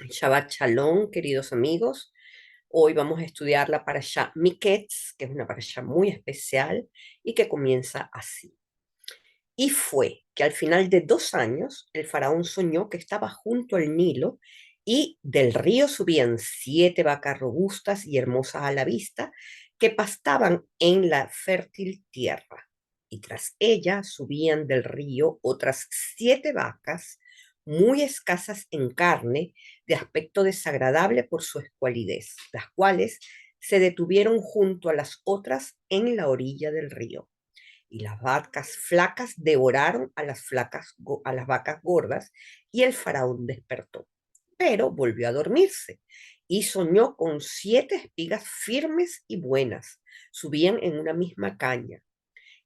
Shabbat Shalom, queridos amigos. Hoy vamos a estudiar la parashá Miketz, que es una parashá muy especial y que comienza así. Y fue que al final de 2 años el faraón soñó que estaba junto al Nilo y del río subían 7 vacas robustas y hermosas a la vista que pastaban en la fértil tierra. Y tras ella subían del río otras 7 vacas muy escasas en carne, de aspecto desagradable por su escualidez, las cuales se detuvieron junto a las otras en la orilla del río y las vacas flacas devoraron a las vacas gordas y el faraón despertó. Pero volvió a dormirse y soñó con 7 espigas firmes y buenas. Subían en una misma caña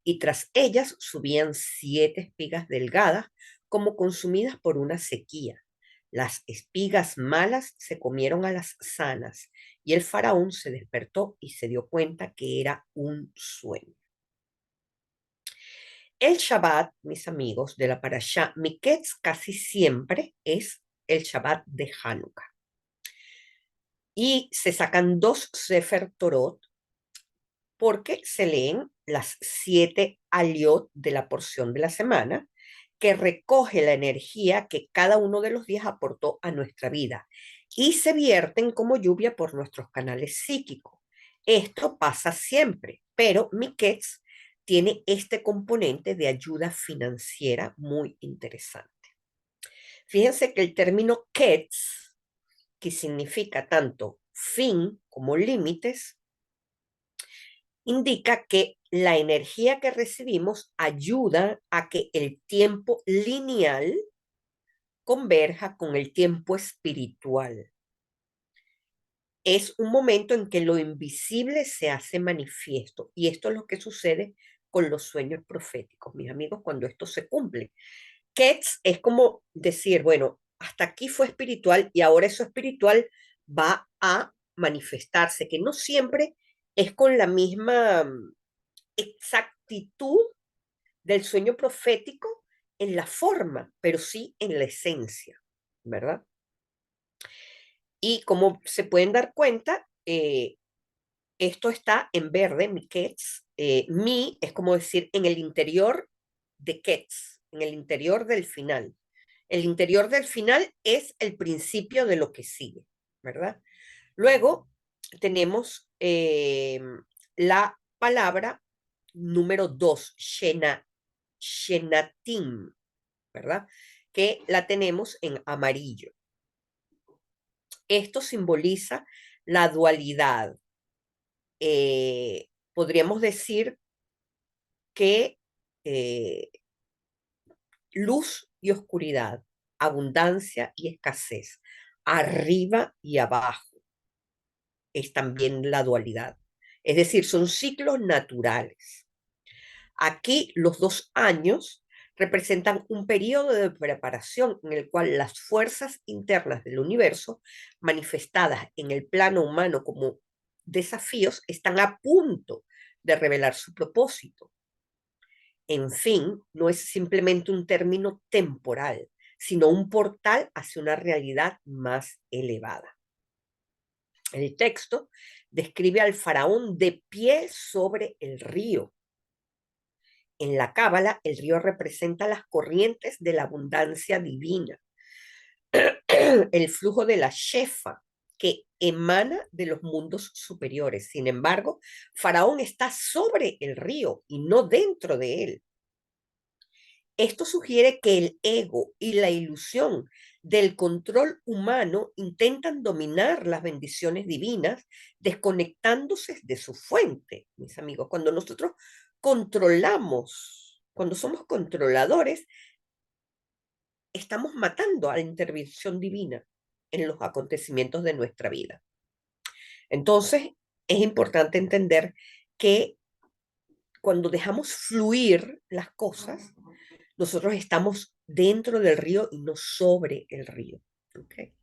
y tras ellas subían 7 espigas delgadas como consumidas por una sequía. Las espigas malas se comieron a las sanas y el faraón se despertó y se dio cuenta que era un sueño. El Shabbat, mis amigos, de la parashá Miketz casi siempre es el Shabbat de Hanukkah. Y se sacan 2 Sefer Torot porque se leen las 7 aliot de la porción de la semana, que recoge la energía que cada uno de los días aportó a nuestra vida y se vierten como lluvia por nuestros canales psíquicos. Esto pasa siempre, pero Miketz tiene este componente de ayuda financiera muy interesante. Fíjense que el término Ketz, que significa tanto fin como límites, indica que la energía que recibimos ayuda a que el tiempo lineal converja con el tiempo espiritual. Es un momento en que lo invisible se hace manifiesto y esto es lo que sucede con los sueños proféticos, mis amigos, cuando esto se cumple. Ketz es como decir, bueno, hasta aquí fue espiritual y ahora eso espiritual va a manifestarse, que no siempre es con la misma exactitud del sueño profético en la forma, pero sí en la esencia, ¿verdad? Y como se pueden dar cuenta, esto está en verde, mi Ketz. Mi es como decir en el interior de Ketz, en el interior del final. El interior del final es el principio de lo que sigue, ¿verdad? Luego tenemos la palabra número 2, shenatim, ¿verdad? Que la tenemos en amarillo. Esto simboliza la dualidad. Podríamos decir que luz y oscuridad, abundancia y escasez, arriba y abajo, es también la dualidad. Es decir, son ciclos naturales. Aquí los 2 años representan un periodo de preparación en el cual las fuerzas internas del universo, manifestadas en el plano humano como desafíos, están a punto de revelar su propósito. En fin, no es simplemente un término temporal, sino un portal hacia una realidad más elevada. El texto describe al faraón de pie sobre el río. En la Cábala, el río representa las corrientes de la abundancia divina, el flujo de la Shefa que emana de los mundos superiores. Sin embargo, Faraón está sobre el río y no dentro de él. Esto sugiere que el ego y la ilusión del control humano intentan dominar las bendiciones divinas, desconectándose de su fuente, mis amigos. Cuando nosotros controlamos, cuando somos controladores, estamos matando a la intervención divina en los acontecimientos de nuestra vida. Entonces, es importante entender que cuando dejamos fluir las cosas, nosotros estamos dentro del río y no sobre el río. ¿Okay?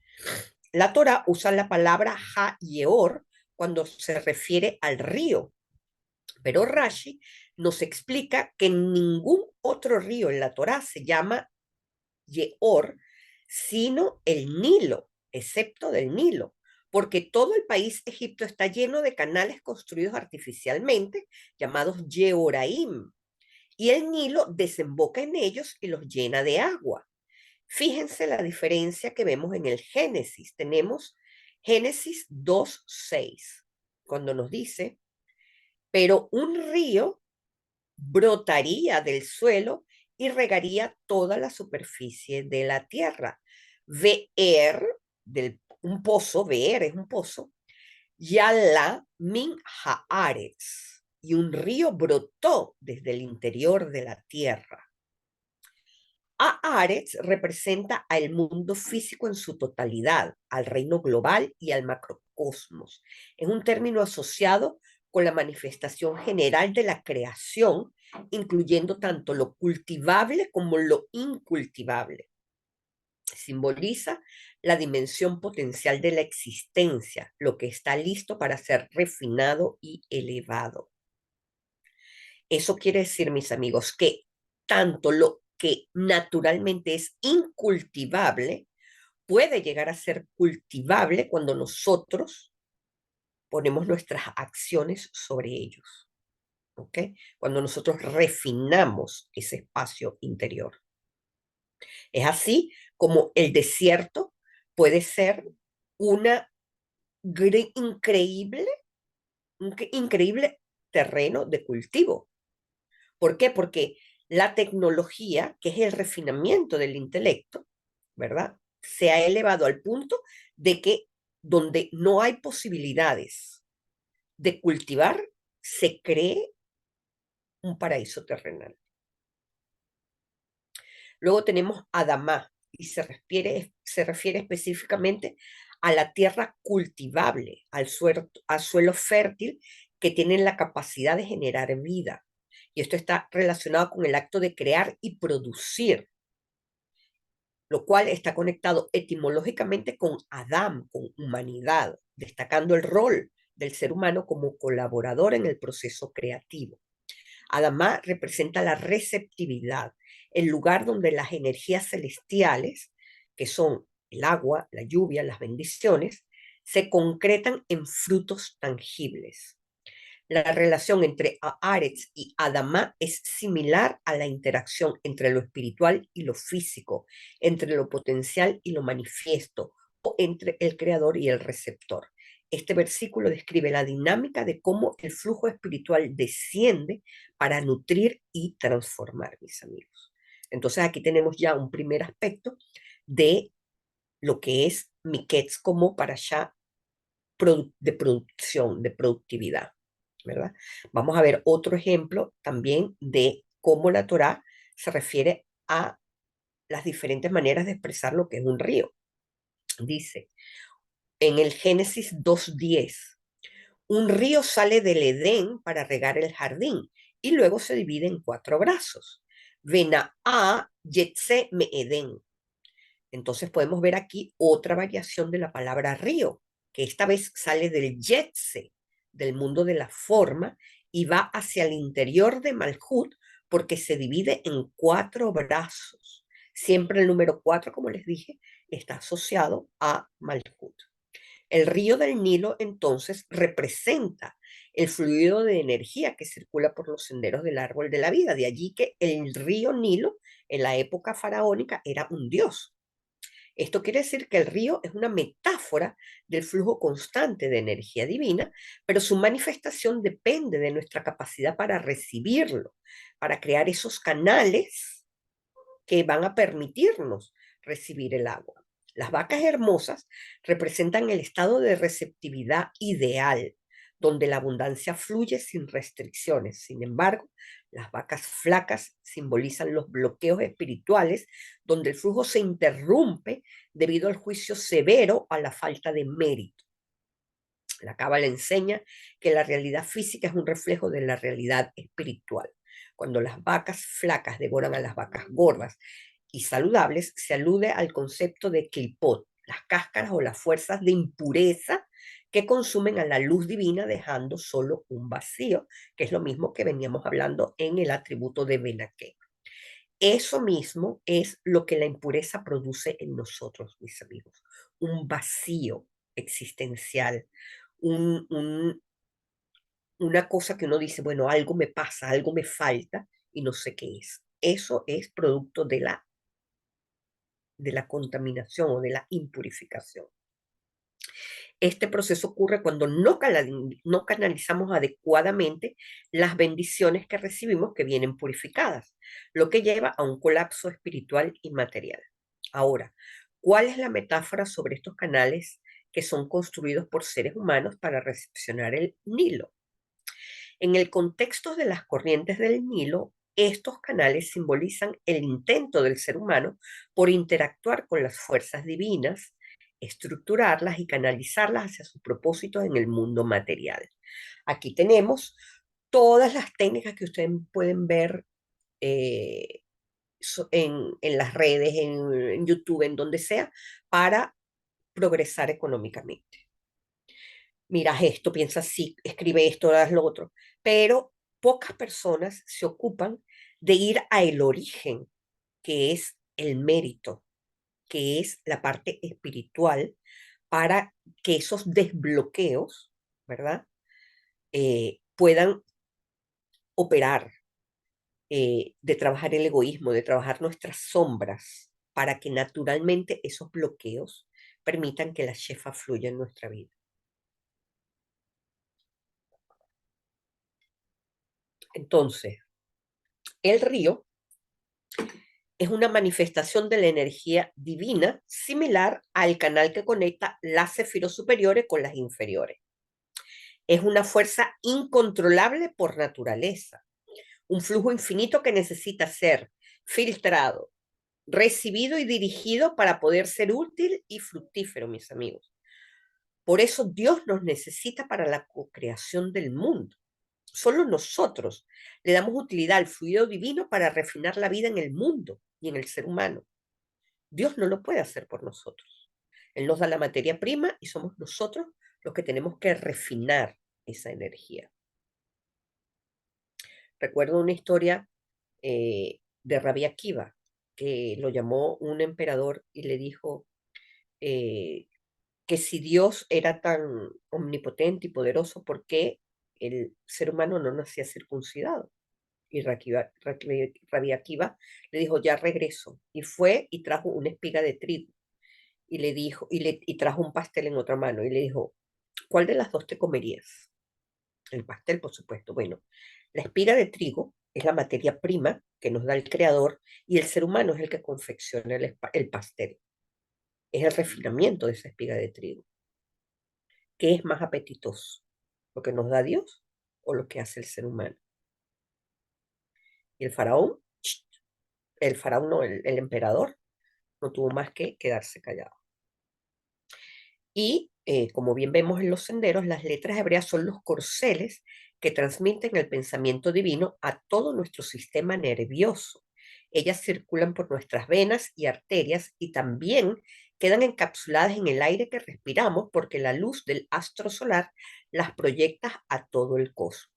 La Torah usa la palabra ha-yeor cuando se refiere al río, pero Rashi nos explica que ningún otro río en la Torah se llama Yeor, sino el Nilo. excepto del Nilo, porque todo el país Egipto está lleno de canales construidos artificialmente, llamados Yehoraim, y el Nilo desemboca en ellos y los llena de agua. Fíjense la diferencia que vemos en el Génesis. Tenemos Génesis 2:6, cuando nos dice, pero un río brotaría del suelo y regaría toda la superficie de la tierra. Veer, un pozo, Veer es un pozo, Yala min haaretz, y un río brotó desde el interior de la tierra. Haaretz representa al mundo físico en su totalidad, al reino global y al macrocosmos. Es un término asociado con la manifestación general de la creación, incluyendo tanto lo cultivable como lo incultivable. Simboliza la dimensión potencial de la existencia, lo que está listo para ser refinado y elevado. Eso quiere decir, mis amigos, que tanto lo que naturalmente es incultivable puede llegar a ser cultivable cuando nosotros ponemos nuestras acciones sobre ellos, ¿ok? Cuando nosotros refinamos ese espacio interior. Es así como el desierto puede ser una increíble, un increíble terreno de cultivo. ¿Por qué? Porque la tecnología, que es el refinamiento del intelecto, ¿verdad? Se ha elevado al punto de que donde no hay posibilidades de cultivar, se cree un paraíso terrenal. Luego tenemos Adamá, y se refiere específicamente a la tierra cultivable, al suelo fértil que tiene la capacidad de generar vida. Y esto está relacionado con el acto de crear y producir, lo cual está conectado etimológicamente con Adam, con humanidad, destacando el rol del ser humano como colaborador en el proceso creativo. Adamá representa la receptividad, el lugar donde las energías celestiales, que son el agua, la lluvia, las bendiciones, se concretan en frutos tangibles. La relación entre Haaretz y Adamá es similar a la interacción entre lo espiritual y lo físico, entre lo potencial y lo manifiesto, o entre el creador y el receptor. Este versículo describe la dinámica de cómo el flujo espiritual desciende para nutrir y transformar, mis amigos. Entonces aquí tenemos ya un primer aspecto de lo que es Miketz como para allá de producción, de productividad, ¿verdad? Vamos a ver otro ejemplo también de cómo la Torá se refiere a las diferentes maneras de expresar lo que es un río. Dice en el Génesis 2:10, un río sale del Edén para regar el jardín y luego se divide en 4 brazos. Vena'a yetse me Edén. Entonces podemos ver aquí otra variación de la palabra río, que esta vez sale del yetse, del mundo de la forma, y va hacia el interior de Malhut porque se divide en 4 brazos. Siempre el número 4, como les dije, está asociado a Malhut. El río del Nilo entonces representa el fluido de energía que circula por los senderos del árbol de la vida. De allí que el río Nilo en la época faraónica era un dios. Esto quiere decir que el río es una metáfora del flujo constante de energía divina, pero su manifestación depende de nuestra capacidad para recibirlo, para crear esos canales que van a permitirnos recibir el agua. Las vacas hermosas representan el estado de receptividad ideal, donde la abundancia fluye sin restricciones. Sin embargo, las vacas flacas simbolizan los bloqueos espirituales, donde el flujo se interrumpe debido al juicio severo a la falta de mérito. La Cábala enseña que la realidad física es un reflejo de la realidad espiritual. Cuando las vacas flacas devoran a las vacas gordas y saludables, se alude al concepto de clipot, las cáscaras o las fuerzas de impureza que consumen a la luz divina dejando solo un vacío, que es lo mismo que veníamos hablando en el atributo de Benaké. Eso mismo es lo que la impureza produce en nosotros, mis amigos. Un vacío existencial, un, un- una cosa que uno dice, bueno, algo me pasa, algo me falta y no sé qué es. Eso es producto de la contaminación o de la impurificación. Este proceso ocurre cuando no canalizamos adecuadamente las bendiciones que recibimos que vienen purificadas, lo que lleva a un colapso espiritual y material. Ahora, ¿cuál es la metáfora sobre estos canales que son construidos por seres humanos para recepcionar el Nilo? En el contexto de las corrientes del Nilo, estos canales simbolizan el intento del ser humano por interactuar con las fuerzas divinas, estructurarlas y canalizarlas hacia sus propósitos en el mundo material. Aquí tenemos todas las técnicas que ustedes pueden ver eh, en las redes, en YouTube, en donde sea, para progresar económicamente. Miras esto, piensas así, escribe esto, haz lo otro. Pero pocas personas se ocupan de ir a el origen, que es el mérito, que es la parte espiritual, para que esos desbloqueos, ¿verdad? Puedan operar, de trabajar el egoísmo, de trabajar nuestras sombras, para que naturalmente esos bloqueos permitan que la chefa fluya en nuestra vida. Entonces, el río es una manifestación de la energía divina similar al canal que conecta las cefiros superiores con las inferiores. Es una fuerza incontrolable por naturaleza, un flujo infinito que necesita ser filtrado, recibido y dirigido para poder ser útil y fructífero, mis amigos. Por eso Dios nos necesita para la creación del mundo. Solo nosotros le damos utilidad al fluido divino para refinar la vida en el mundo y en el ser humano. Dios no lo puede hacer por nosotros. Él nos da la materia prima y somos nosotros los que tenemos que refinar esa energía. Recuerdo una historia de Rabbi Akiva, que lo llamó un emperador y le dijo eh, que si Dios era tan omnipotente y poderoso, ¿por qué el ser humano no nacía circuncidado? Y Rabbi Akiva le dijo, ya regreso. Y fue y trajo una espiga de trigo y le dijo, y trajo un pastel en otra mano y le dijo, ¿cuál de las dos te comerías? El pastel, por supuesto. Bueno, la espiga de trigo es la materia prima que nos da el creador y el ser humano es el que confecciona el pastel. Es el refinamiento de esa espiga de trigo. ¿Qué es más apetitoso? ¿Lo que nos da Dios o lo que hace el ser humano? Y el faraón no, el emperador, no tuvo más que quedarse callado. Y como bien vemos en los senderos, las letras hebreas son los corceles que transmiten el pensamiento divino a todo nuestro sistema nervioso. Ellas circulan por nuestras venas y arterias y también quedan encapsuladas en el aire que respiramos porque la luz del astro solar las proyecta a todo el cosmos.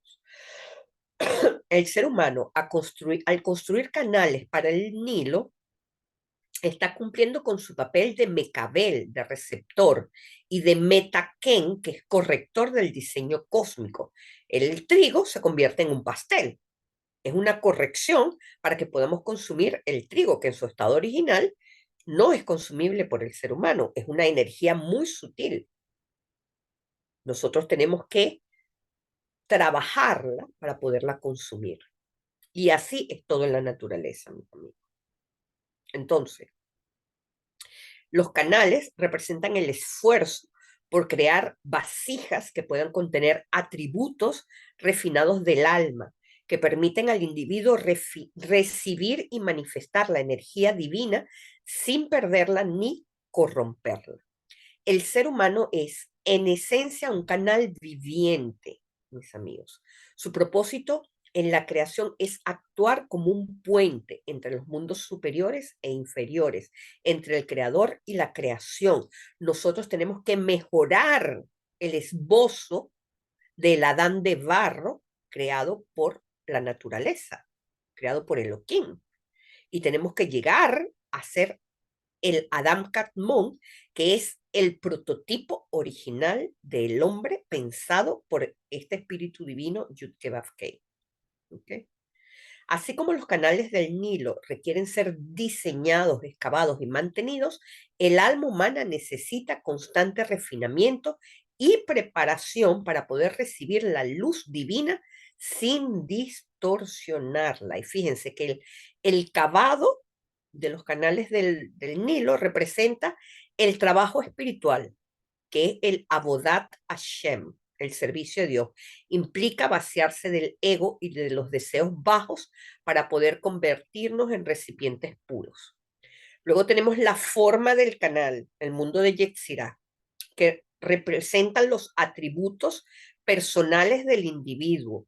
El ser humano, al construir canales para el Nilo, está cumpliendo con su papel de mecabel, de receptor, y de metaquén, que es corrector del diseño cósmico. El trigo se convierte en un pastel. Es una corrección para que podamos consumir el trigo, que en su estado original no es consumible por el ser humano. Es una energía muy sutil. Nosotros tenemos que trabajarla para poderla consumir. Y así es todo en la naturaleza, mis amigos. Entonces, los canales representan el esfuerzo por crear vasijas que puedan contener atributos refinados del alma, que permiten al individuo recibir y manifestar la energía divina sin perderla ni corromperla. El ser humano es, en esencia, un canal viviente, mis amigos. Su propósito en la creación es actuar como un puente entre los mundos superiores e inferiores, entre el creador y la creación. Nosotros tenemos que mejorar el esbozo del Adán de barro creado por la naturaleza, creado por Elohim. y tenemos que llegar a ser el Adam Kadmon, que es el prototipo original del hombre pensado por este espíritu divino, Yud-Kevavkei. ¿Okay? Así como los canales del Nilo requieren ser diseñados, excavados y mantenidos, el alma humana necesita constante refinamiento y preparación para poder recibir la luz divina sin distorsionarla. Y fíjense que el cavado de los canales del Nilo representa el trabajo espiritual, que es el Avodat Hashem, el servicio a Dios. Implica vaciarse del ego y de los deseos bajos para poder convertirnos en recipientes puros. Luego tenemos la forma del canal, el mundo de Yetzirah, que representan los atributos personales del individuo,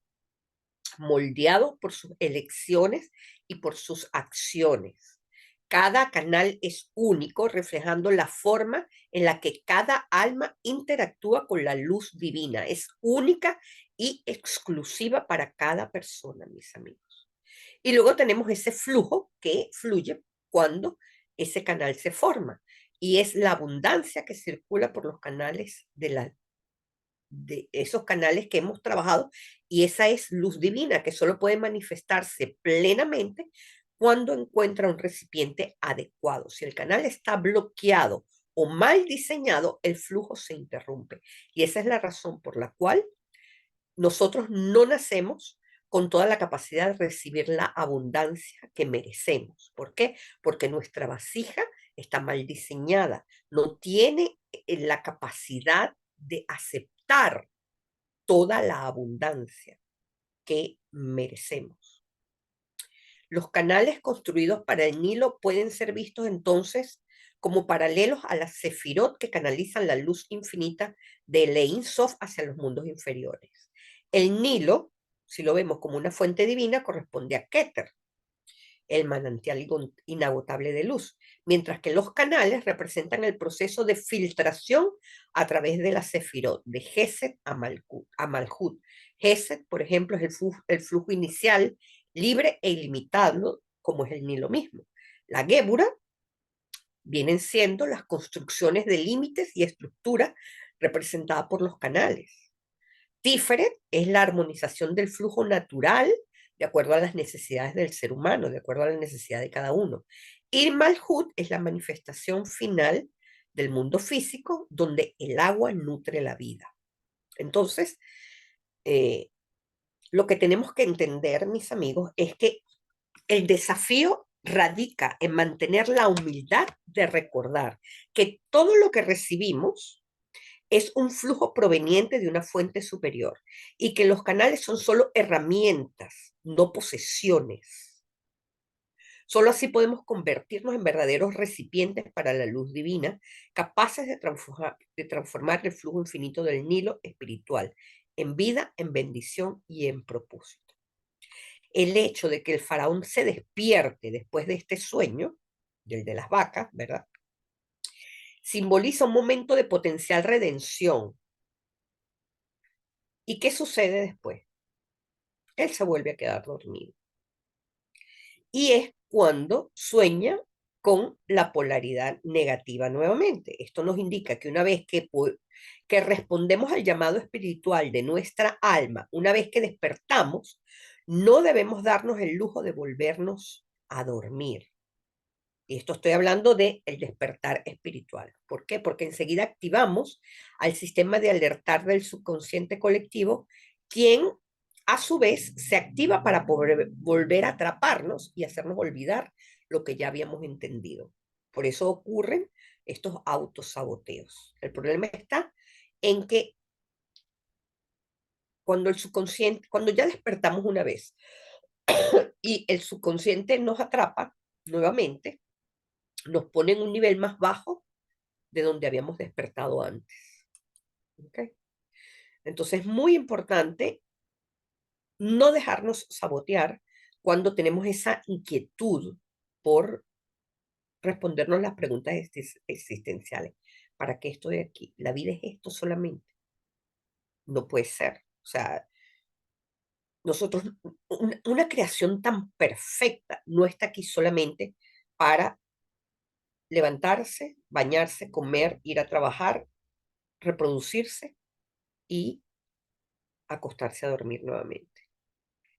moldeados por sus elecciones y por sus acciones. Cada canal es único, reflejando la forma en la que cada alma interactúa con la luz divina. Es única y exclusiva para cada persona, mis amigos. Y luego tenemos ese flujo que fluye cuando ese canal se forma. Y es la abundancia que circula por los canales de esos canales que hemos trabajado, y esa es luz divina que solo puede manifestarse plenamente cuando encuentra un recipiente adecuado. Si el canal está bloqueado o mal diseñado, el flujo se interrumpe. Y esa es la razón por la cual nosotros no nacemos con toda la capacidad de recibir la abundancia que merecemos. ¿Por qué? Porque nuestra vasija está mal diseñada, no tiene la capacidad de aceptar toda la abundancia que merecemos. Los canales construidos para el Nilo pueden ser vistos entonces como paralelos a las sefirot que canalizan la luz infinita de Ein Sof hacia los mundos inferiores. El Nilo, si lo vemos como una fuente divina, corresponde a Keter, el manantial inagotable de luz, mientras que los canales representan el proceso de filtración a través de la sefirot, de Geset a Malhut. Geset, por ejemplo, es el flujo inicial, libre e ilimitado, como es el Nilo mismo. La Gébura vienen siendo las construcciones de límites y estructura representadas por los canales. Tiferet es la armonización del flujo natural de acuerdo a las necesidades del ser humano, de acuerdo a la necesidad de cada uno. Y Malhut es la manifestación final del mundo físico donde el agua nutre la vida. Entonces, eh, lo que tenemos que entender, mis amigos, es que el desafío radica en mantener la humildad de recordar que todo lo que recibimos es un flujo proveniente de una fuente superior y que los canales son solo herramientas, no posesiones. Solo así podemos convertirnos en verdaderos recipientes para la luz divina, capaces de transformar el flujo infinito del Nilo espiritual en vida, en bendición y en propósito. El hecho de que el faraón se despierte después de este sueño, del de las vacas, ¿verdad? Simboliza un momento de potencial redención. ¿Y qué sucede después? Él se vuelve a quedar dormido. Y es cuando sueña con la polaridad negativa nuevamente. Esto nos indica que una vez que respondemos al llamado espiritual de nuestra alma, una vez que despertamos, no debemos darnos el lujo de volvernos a dormir. Y esto estoy hablando de el despertar espiritual. ¿Por qué? Porque enseguida activamos al sistema de alertar del subconsciente colectivo, quien a su vez se activa para poder volver a atraparnos y hacernos olvidar lo que ya habíamos entendido. Por eso ocurren estos autosaboteos. El problema está en que cuando el subconsciente, cuando ya despertamos una vez y el subconsciente nos atrapa nuevamente, nos pone en un nivel más bajo de donde habíamos despertado antes. ¿Okay? Entonces es muy importante no dejarnos sabotear cuando tenemos esa inquietud por respondernos las preguntas existenciales. ¿Para qué estoy aquí? ¿La vida es esto solamente? No puede ser. O sea, Nosotros, una creación tan perfecta no está aquí solamente para levantarse, bañarse, comer, ir a trabajar, reproducirse y acostarse a dormir nuevamente.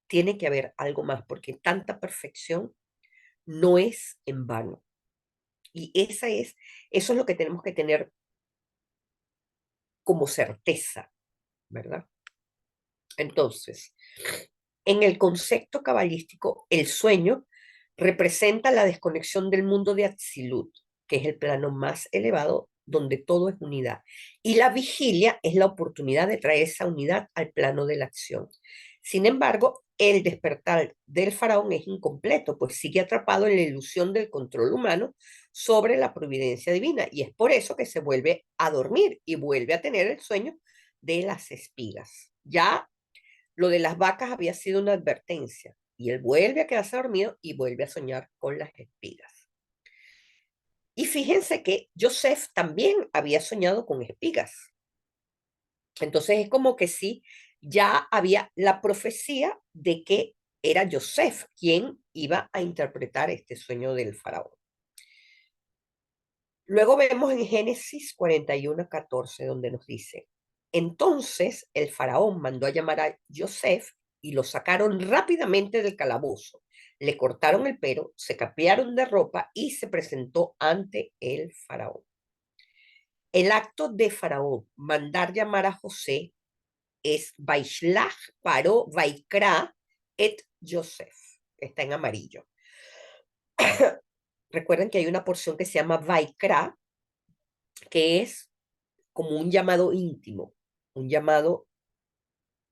Tiene que haber algo más porque tanta perfección no es en vano. Y eso es lo que tenemos que tener como certeza, ¿verdad? Entonces, en el concepto cabalístico, el sueño representa la desconexión del mundo de Atzilut, que es el plano más elevado donde todo es unidad. Y la vigilia es la oportunidad de traer esa unidad al plano de la acción. Sin embargo, el despertar del faraón es incompleto, pues sigue atrapado en la ilusión del control humano sobre la providencia divina. Y es por eso que se vuelve a dormir y vuelve a tener el sueño de las espigas. Ya lo de las vacas había sido una advertencia y él vuelve a quedarse dormido y vuelve a soñar con las espigas. Y fíjense que Joseph también había soñado con espigas. Entonces es como que sí, ya había la profecía de que era Joseph quien iba a interpretar este sueño del faraón. Luego vemos en Génesis 41:14, donde nos dice, entonces el faraón mandó a llamar a Joseph y lo sacaron rápidamente del calabozo. Le cortaron el pelo, se cambiaron de ropa y se presentó ante el faraón. El acto de faraón mandar llamar a José es Vaishlach paró Vaikra et Joseph. Está en amarillo. Recuerden que hay una porción que se llama Vaikra, que es como un llamado íntimo, un llamado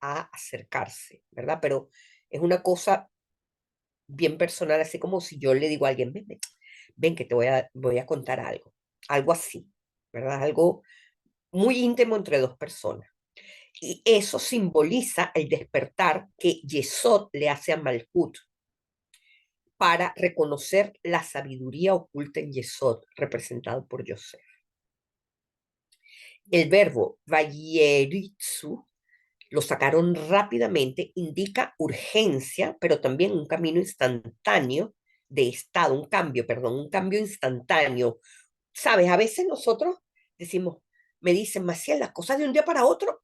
a acercarse, ¿verdad? Pero es una cosa bien personal, así como si yo le digo a alguien, ven, ven, ven que voy a contar algo, algo así, ¿verdad? Algo muy íntimo entre dos personas. Y eso simboliza el despertar que Yesod le hace a Malhut para reconocer la sabiduría oculta en Yesod, representado por Yosef. El verbo vayeritzu lo sacaron rápidamente, indica urgencia, pero también un camino instantáneo de estado, un cambio, perdón, un cambio instantáneo. Sabes, a veces nosotros decimos, me dicen, Maciel, las cosas de un día para otro,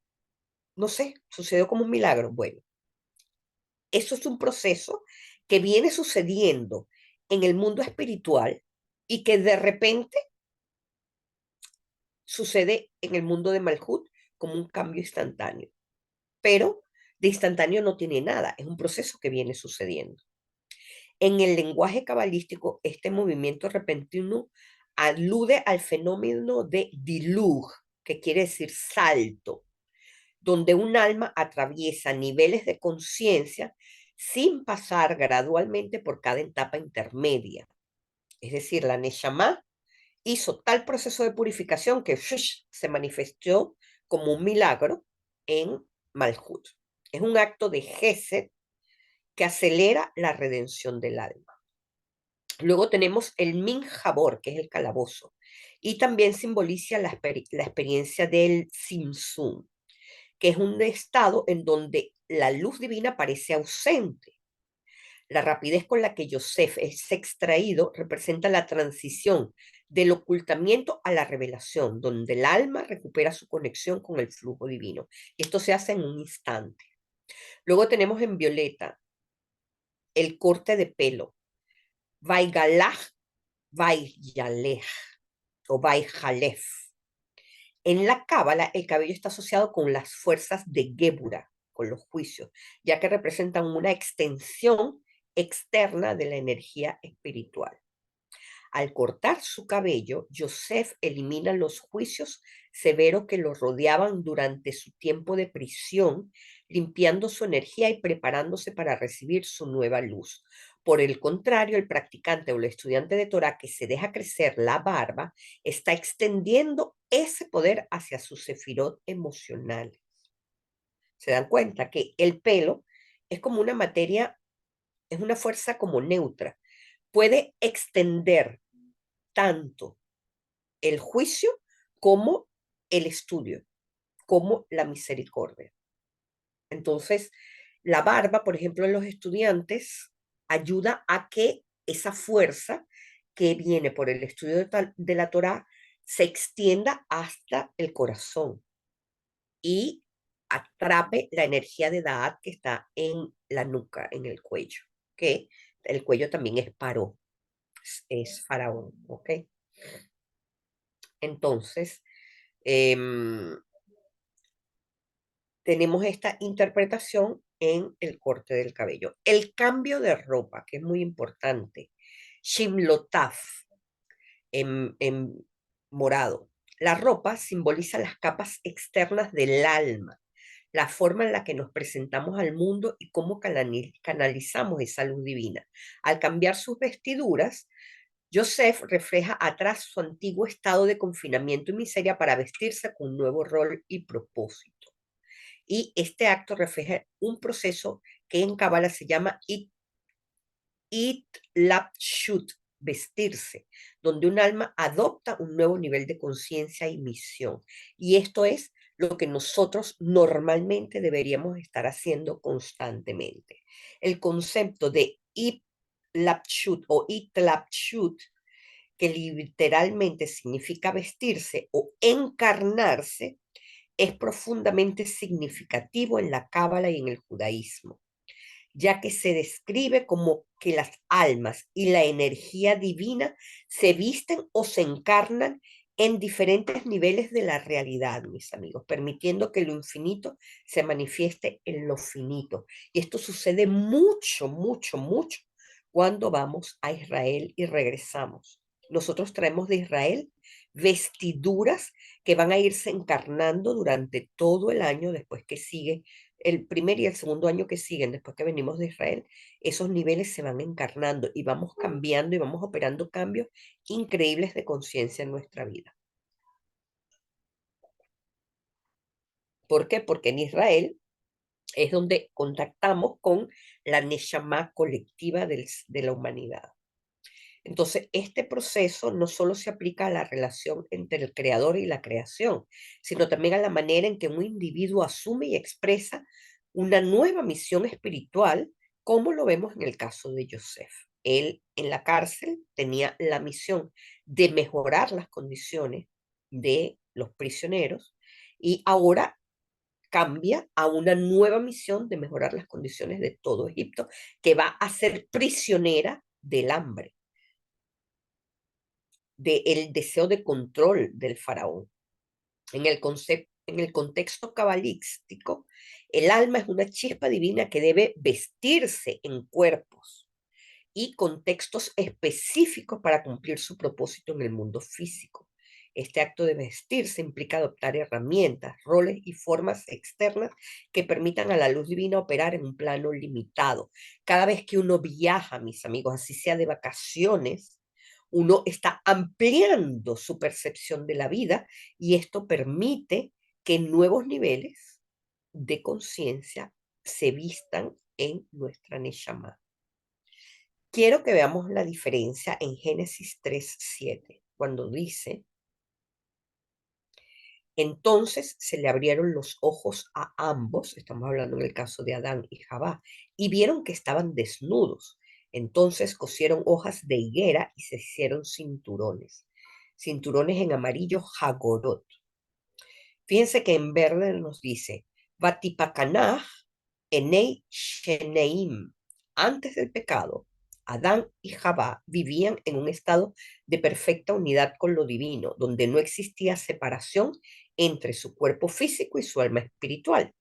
no sé, sucedió como un milagro. Bueno, eso es un proceso que viene sucediendo en el mundo espiritual y que de repente sucede en el mundo de Malhut como un cambio instantáneo. Pero de instantáneo no tiene nada, es un proceso que viene sucediendo. En el lenguaje cabalístico, este movimiento repentino alude al fenómeno de diluj, que quiere decir salto, donde un alma atraviesa niveles de conciencia sin pasar gradualmente por cada etapa intermedia. Es decir, la Neshama hizo tal proceso de purificación que se manifestó como un milagro en Malhut. Es un acto de Gesed que acelera la redención del alma. Luego tenemos el Minjabor, que es el calabozo, y también simboliza la experiencia del Simsum, que es un estado en donde la luz divina parece ausente. La rapidez con la que Yosef es extraído representa la transición del ocultamiento a la revelación, donde el alma recupera su conexión con el flujo divino. Y esto se hace en un instante. Luego tenemos en violeta el corte de pelo, Vaigalaj, Vaigalej o Vaijalef. En la cábala, el cabello está asociado con las fuerzas de Gébura, con los juicios, ya que representan una extensión externa de la energía espiritual. Al cortar su cabello, Joseph elimina los juicios severos que lo rodeaban durante su tiempo de prisión, limpiando su energía y preparándose para recibir su nueva luz. Por el contrario, el practicante o el estudiante de Torah que se deja crecer la barba está extendiendo ese poder hacia su sefirot emocional. Se dan cuenta que el pelo es como una materia, es una fuerza como neutra. Puede extender tanto el juicio como el estudio, como la misericordia. Entonces, La barba, por ejemplo, en los estudiantes, ayuda a que esa fuerza que viene por el estudio de la Torá se extienda hasta el corazón y atrape la energía de Da'at que está en la nuca, en el cuello, que el cuello también es paró, es faraón, ¿ok? Entonces, em, tenemos esta interpretación en el corte del cabello. El cambio de ropa, que es muy importante. Shimlotaf, en morado. La ropa simboliza las capas externas del alma, la forma en la que nos presentamos al mundo y cómo canalizamos esa luz divina. Al cambiar sus vestiduras, Joseph refleja atrás su antiguo estado de confinamiento y miseria para vestirse con un nuevo rol y propósito. Y este acto refleja un proceso que en Kabbalah se llama Itlapshut, vestirse, donde un alma adopta un nuevo nivel de conciencia y misión. Y esto es lo que nosotros normalmente deberíamos estar haciendo constantemente. El concepto de Itlapshut o Itlapshut, que literalmente significa vestirse o encarnarse, es profundamente significativo en la Cábala y en el judaísmo, ya que se describe como que las almas y la energía divina se visten o se encarnan en diferentes niveles de la realidad, mis amigos, permitiendo que lo infinito se manifieste en lo finito. Y esto sucede mucho, mucho, mucho cuando vamos a Israel y regresamos. Nosotros traemos de Israel vestiduras que van a irse encarnando durante todo el año después que sigue el primer y el segundo año que siguen, después que venimos de Israel, esos niveles se van encarnando y vamos cambiando y vamos operando cambios increíbles de conciencia en nuestra vida. ¿Por qué? Porque en Israel es donde contactamos con la Neshama colectiva de la humanidad. Entonces, este proceso no solo se aplica a la relación entre el creador y la creación, sino también a la manera en que un individuo asume y expresa una nueva misión espiritual, como lo vemos en el caso de Joseph. Él en la cárcel tenía la misión de mejorar las condiciones de los prisioneros y ahora cambia a una nueva misión de mejorar las condiciones de todo Egipto, que va a ser prisionera del hambre, del deseo de control del faraón. En el contexto cabalístico, el alma es una chispa divina que debe vestirse en cuerpos y contextos específicos para cumplir su propósito en el mundo físico. Este acto de vestirse implica adoptar herramientas, roles y formas externas que permitan a la luz divina operar en un plano limitado. Cada vez que uno viaja, mis amigos, así sea de vacaciones, uno está ampliando su percepción de la vida y esto permite que nuevos niveles de conciencia se vistan en nuestra Neshama. Quiero que veamos la diferencia en Génesis 3:7, cuando dice, entonces se le abrieron los ojos a ambos, estamos hablando en el caso de Adán y Jabá, y vieron que estaban desnudos. Entonces cosieron hojas de higuera y se hicieron cinturones. Cinturones en amarillo, Hagorot. Fíjense que en verde nos dice, Vatipacanah enei sheneim. Antes del pecado, Adán y Jabá vivían en un estado de perfecta unidad con lo divino, donde no existía separación entre su cuerpo físico y su alma espiritual.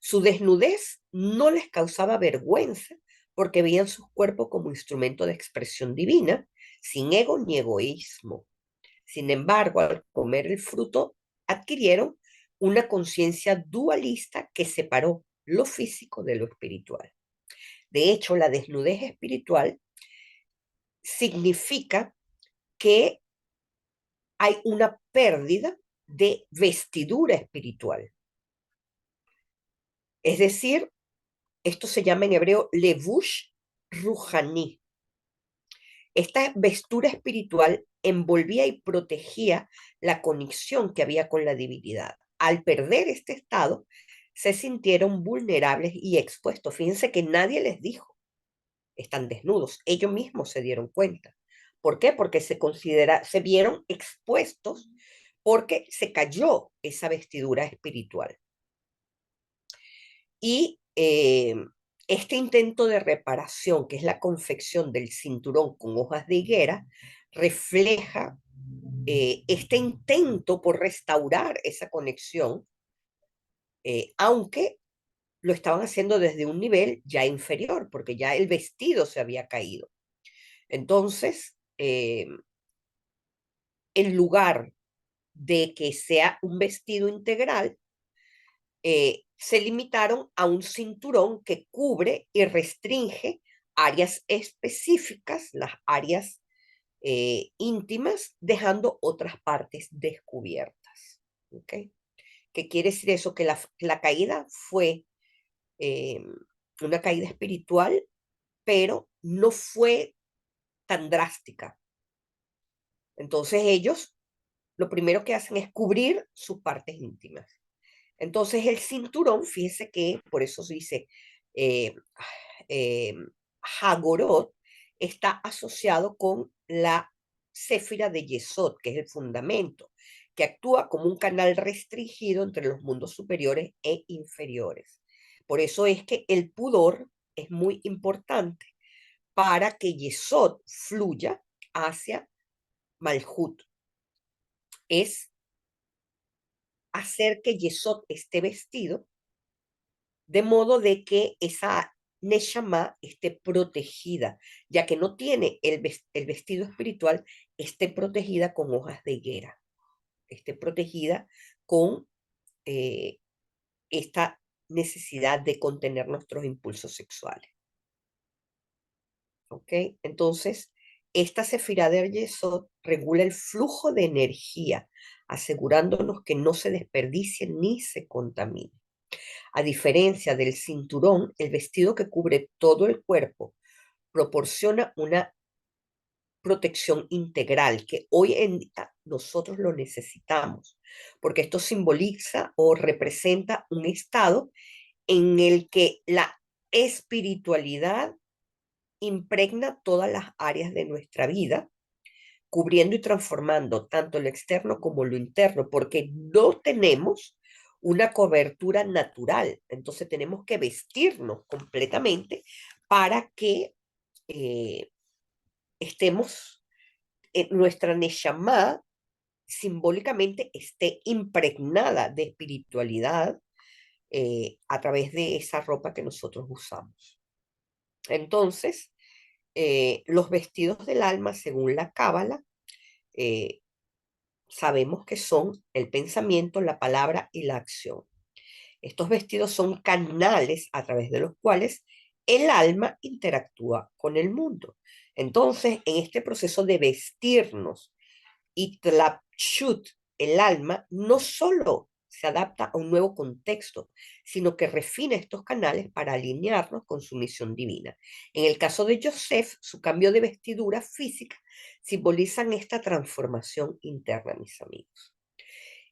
Su desnudez no les causaba vergüenza porque veían su cuerpo como instrumento de expresión divina, sin ego ni egoísmo. Sin embargo, al comer el fruto, adquirieron una conciencia dualista que separó lo físico de lo espiritual. De hecho, la desnudez espiritual significa que hay una pérdida de vestidura espiritual. Es decir, esto se llama en hebreo levush ruhani. Esta vestura espiritual envolvía y protegía la conexión que había con la divinidad. Al perder este estado, se sintieron vulnerables y expuestos. Fíjense que nadie les dijo, están desnudos. Ellos mismos se dieron cuenta. ¿Por qué? Porque se vieron expuestos porque se cayó esa vestidura espiritual. Y este intento de reparación, que es la confección del cinturón con hojas de higuera, refleja este intento por restaurar esa conexión, aunque lo estaban haciendo desde un nivel ya inferior, porque ya el vestido se había caído. Entonces, en lugar de que sea un vestido integral, se limitaron a un cinturón que cubre y restringe áreas específicas, las áreas íntimas, dejando otras partes descubiertas. ¿Ok? ¿Qué quiere decir eso? Que la caída fue eh, una caída espiritual, pero no fue tan drástica. Entonces ellos lo primero que hacen es cubrir sus partes íntimas. Entonces el cinturón, fíjese que por eso se dice eh, eh, Hagorot, está asociado con la céfira de Yesod, que es el fundamento, que actúa como un canal restringido entre los mundos superiores e inferiores. Por eso es que el pudor es muy importante para que Yesod fluya hacia Malhut. Es hacer que Yesod esté vestido de modo de que esa Neshama esté protegida, ya que no tiene el vestido espiritual, esté protegida con hojas de higuera, esté protegida con eh, esta necesidad de contener nuestros impulsos sexuales. ¿Ok? Entonces, esta Sefirá de Yesod regula el flujo de energía, asegurándonos que no se desperdicie ni se contamine. A diferencia del cinturón, el vestido que cubre todo el cuerpo proporciona una protección integral que hoy en día nosotros lo necesitamos, porque esto simboliza o representa un estado en el que la espiritualidad impregna todas las áreas de nuestra vida, cubriendo y transformando tanto lo externo como lo interno, porque no tenemos una cobertura natural. Entonces tenemos que vestirnos completamente para que eh, estemos, nuestra Neshama simbólicamente esté impregnada de espiritualidad a través de esa ropa que nosotros usamos. Entonces, los vestidos del alma, según la Cábala, eh, sabemos que son el pensamiento, la palabra y la acción. Estos vestidos son canales a través de los cuales el alma interactúa con el mundo. Entonces, en este proceso de vestirnos y tlapshut, el alma, no solo se adapta a un nuevo contexto, sino que refina estos canales para alinearnos con su misión divina. En el caso de Joseph, su cambio de vestidura física simbolizan esta transformación interna, mis amigos.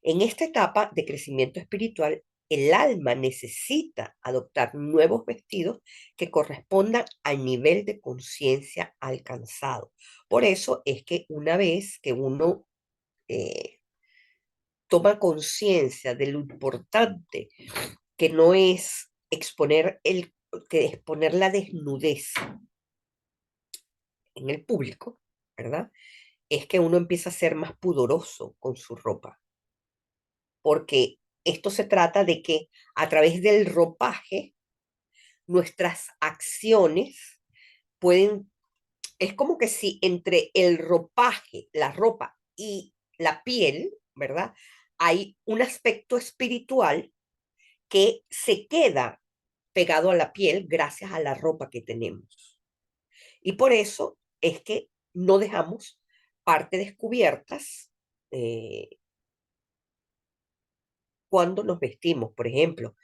En esta etapa de crecimiento espiritual, el alma necesita adoptar nuevos vestidos que correspondan al nivel de conciencia alcanzado. Por eso es que una vez que uno eh, toma conciencia de lo importante que no es que exponer la desnudez en el público, ¿verdad? Es que uno empieza a ser más pudoroso con su ropa, porque esto se trata de que a través del ropaje nuestras acciones pueden, es como que si entre el ropaje, la ropa y la piel, ¿verdad? Hay un aspecto espiritual que se queda pegado a la piel gracias a la ropa que tenemos. Y por eso es que no dejamos partes descubiertas cuando nos vestimos. Por ejemplo,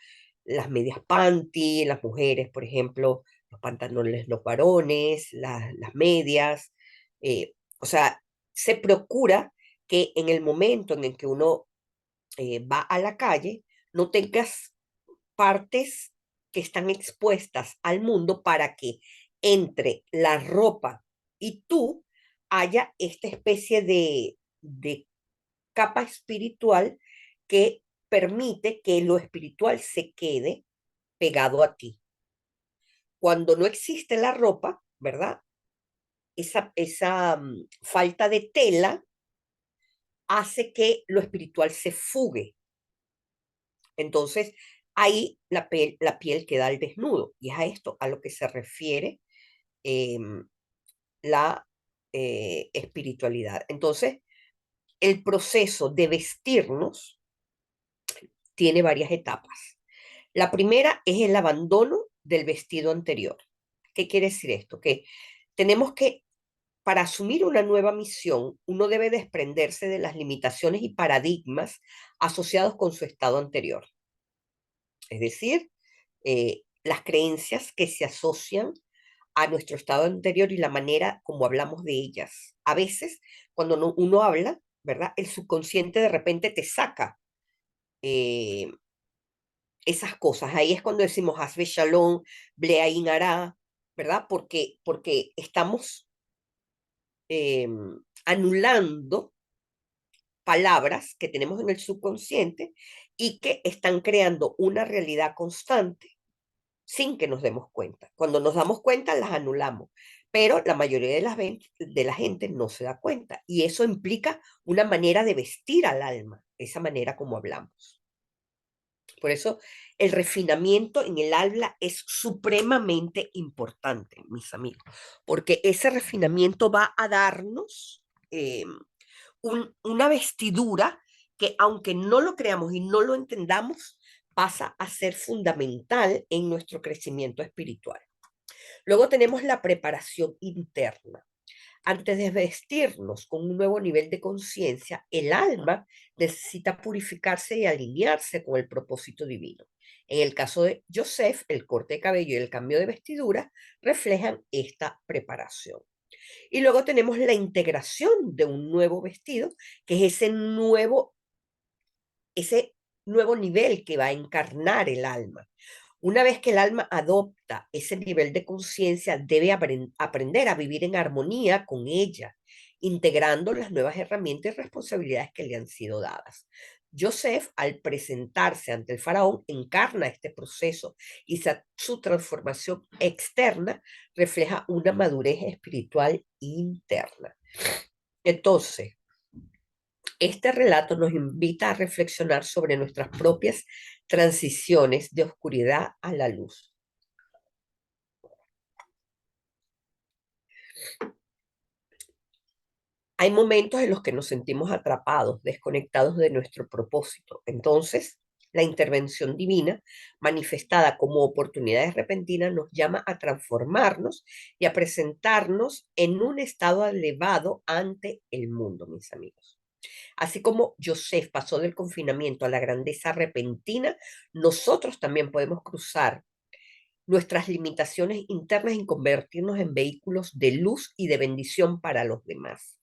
las medias panty, las mujeres, por ejemplo, los pantalones, los varones, las medias. O sea, se procura que en el momento en el que uno va a la calle, no tengas partes que están expuestas al mundo para que entre la ropa y tú haya esta especie de capa espiritual que permite que lo espiritual se quede pegado a ti. Cuando no existe la ropa, ¿verdad? Esa falta de tela hace que lo espiritual se fugue. Entonces, ahí la piel queda al desnudo. Y es a esto a lo que se refiere eh, la espiritualidad. Entonces, el proceso de vestirnos tiene varias etapas. La primera es el abandono del vestido anterior. ¿Qué quiere decir esto? Que tenemos que, para asumir una nueva misión, uno debe desprenderse de las limitaciones y paradigmas asociados con su estado anterior. Es decir, las creencias que se asocian a nuestro estado anterior y la manera como hablamos de ellas. A veces, cuando uno habla, ¿verdad? El subconsciente de repente te saca eh, esas cosas. Ahí es cuando decimos Hasbe Shalom, Bleain Ara, ¿verdad? Porque estamos eh, anulando palabras que tenemos en el subconsciente y que están creando una realidad constante sin que nos demos cuenta. Cuando nos damos cuenta, las anulamos, pero la mayoría de la gente no se da cuenta y eso implica una manera de vestir al alma, esa manera como hablamos. Por eso el refinamiento en el habla es supremamente importante, mis amigos, porque ese refinamiento va a darnos una vestidura que aunque no lo creamos y no lo entendamos, pasa a ser fundamental en nuestro crecimiento espiritual. Luego tenemos la preparación interna. Antes de vestirnos con un nuevo nivel de conciencia, el alma necesita purificarse y alinearse con el propósito divino. En el caso de Joseph, el corte de cabello y el cambio de vestidura reflejan esta preparación. Y luego tenemos la integración de un nuevo vestido, que es ese nuevo nivel que va a encarnar el alma. Una vez que el alma adopta ese nivel de conciencia, debe aprender a vivir en armonía con ella, integrando las nuevas herramientas y responsabilidades que le han sido dadas. Joseph, al presentarse ante el faraón, encarna este proceso y su transformación externa refleja una madurez espiritual interna. Entonces, este relato nos invita a reflexionar sobre nuestras propias transiciones de oscuridad a la luz. Hay momentos en los que nos sentimos atrapados, desconectados de nuestro propósito. Entonces, la intervención divina, manifestada como oportunidades repentinas, nos llama a transformarnos y a presentarnos en un estado elevado ante el mundo, mis amigos. Así como Joseph pasó del confinamiento a la grandeza repentina, nosotros también podemos cruzar nuestras limitaciones internas y convertirnos en vehículos de luz y de bendición para los demás.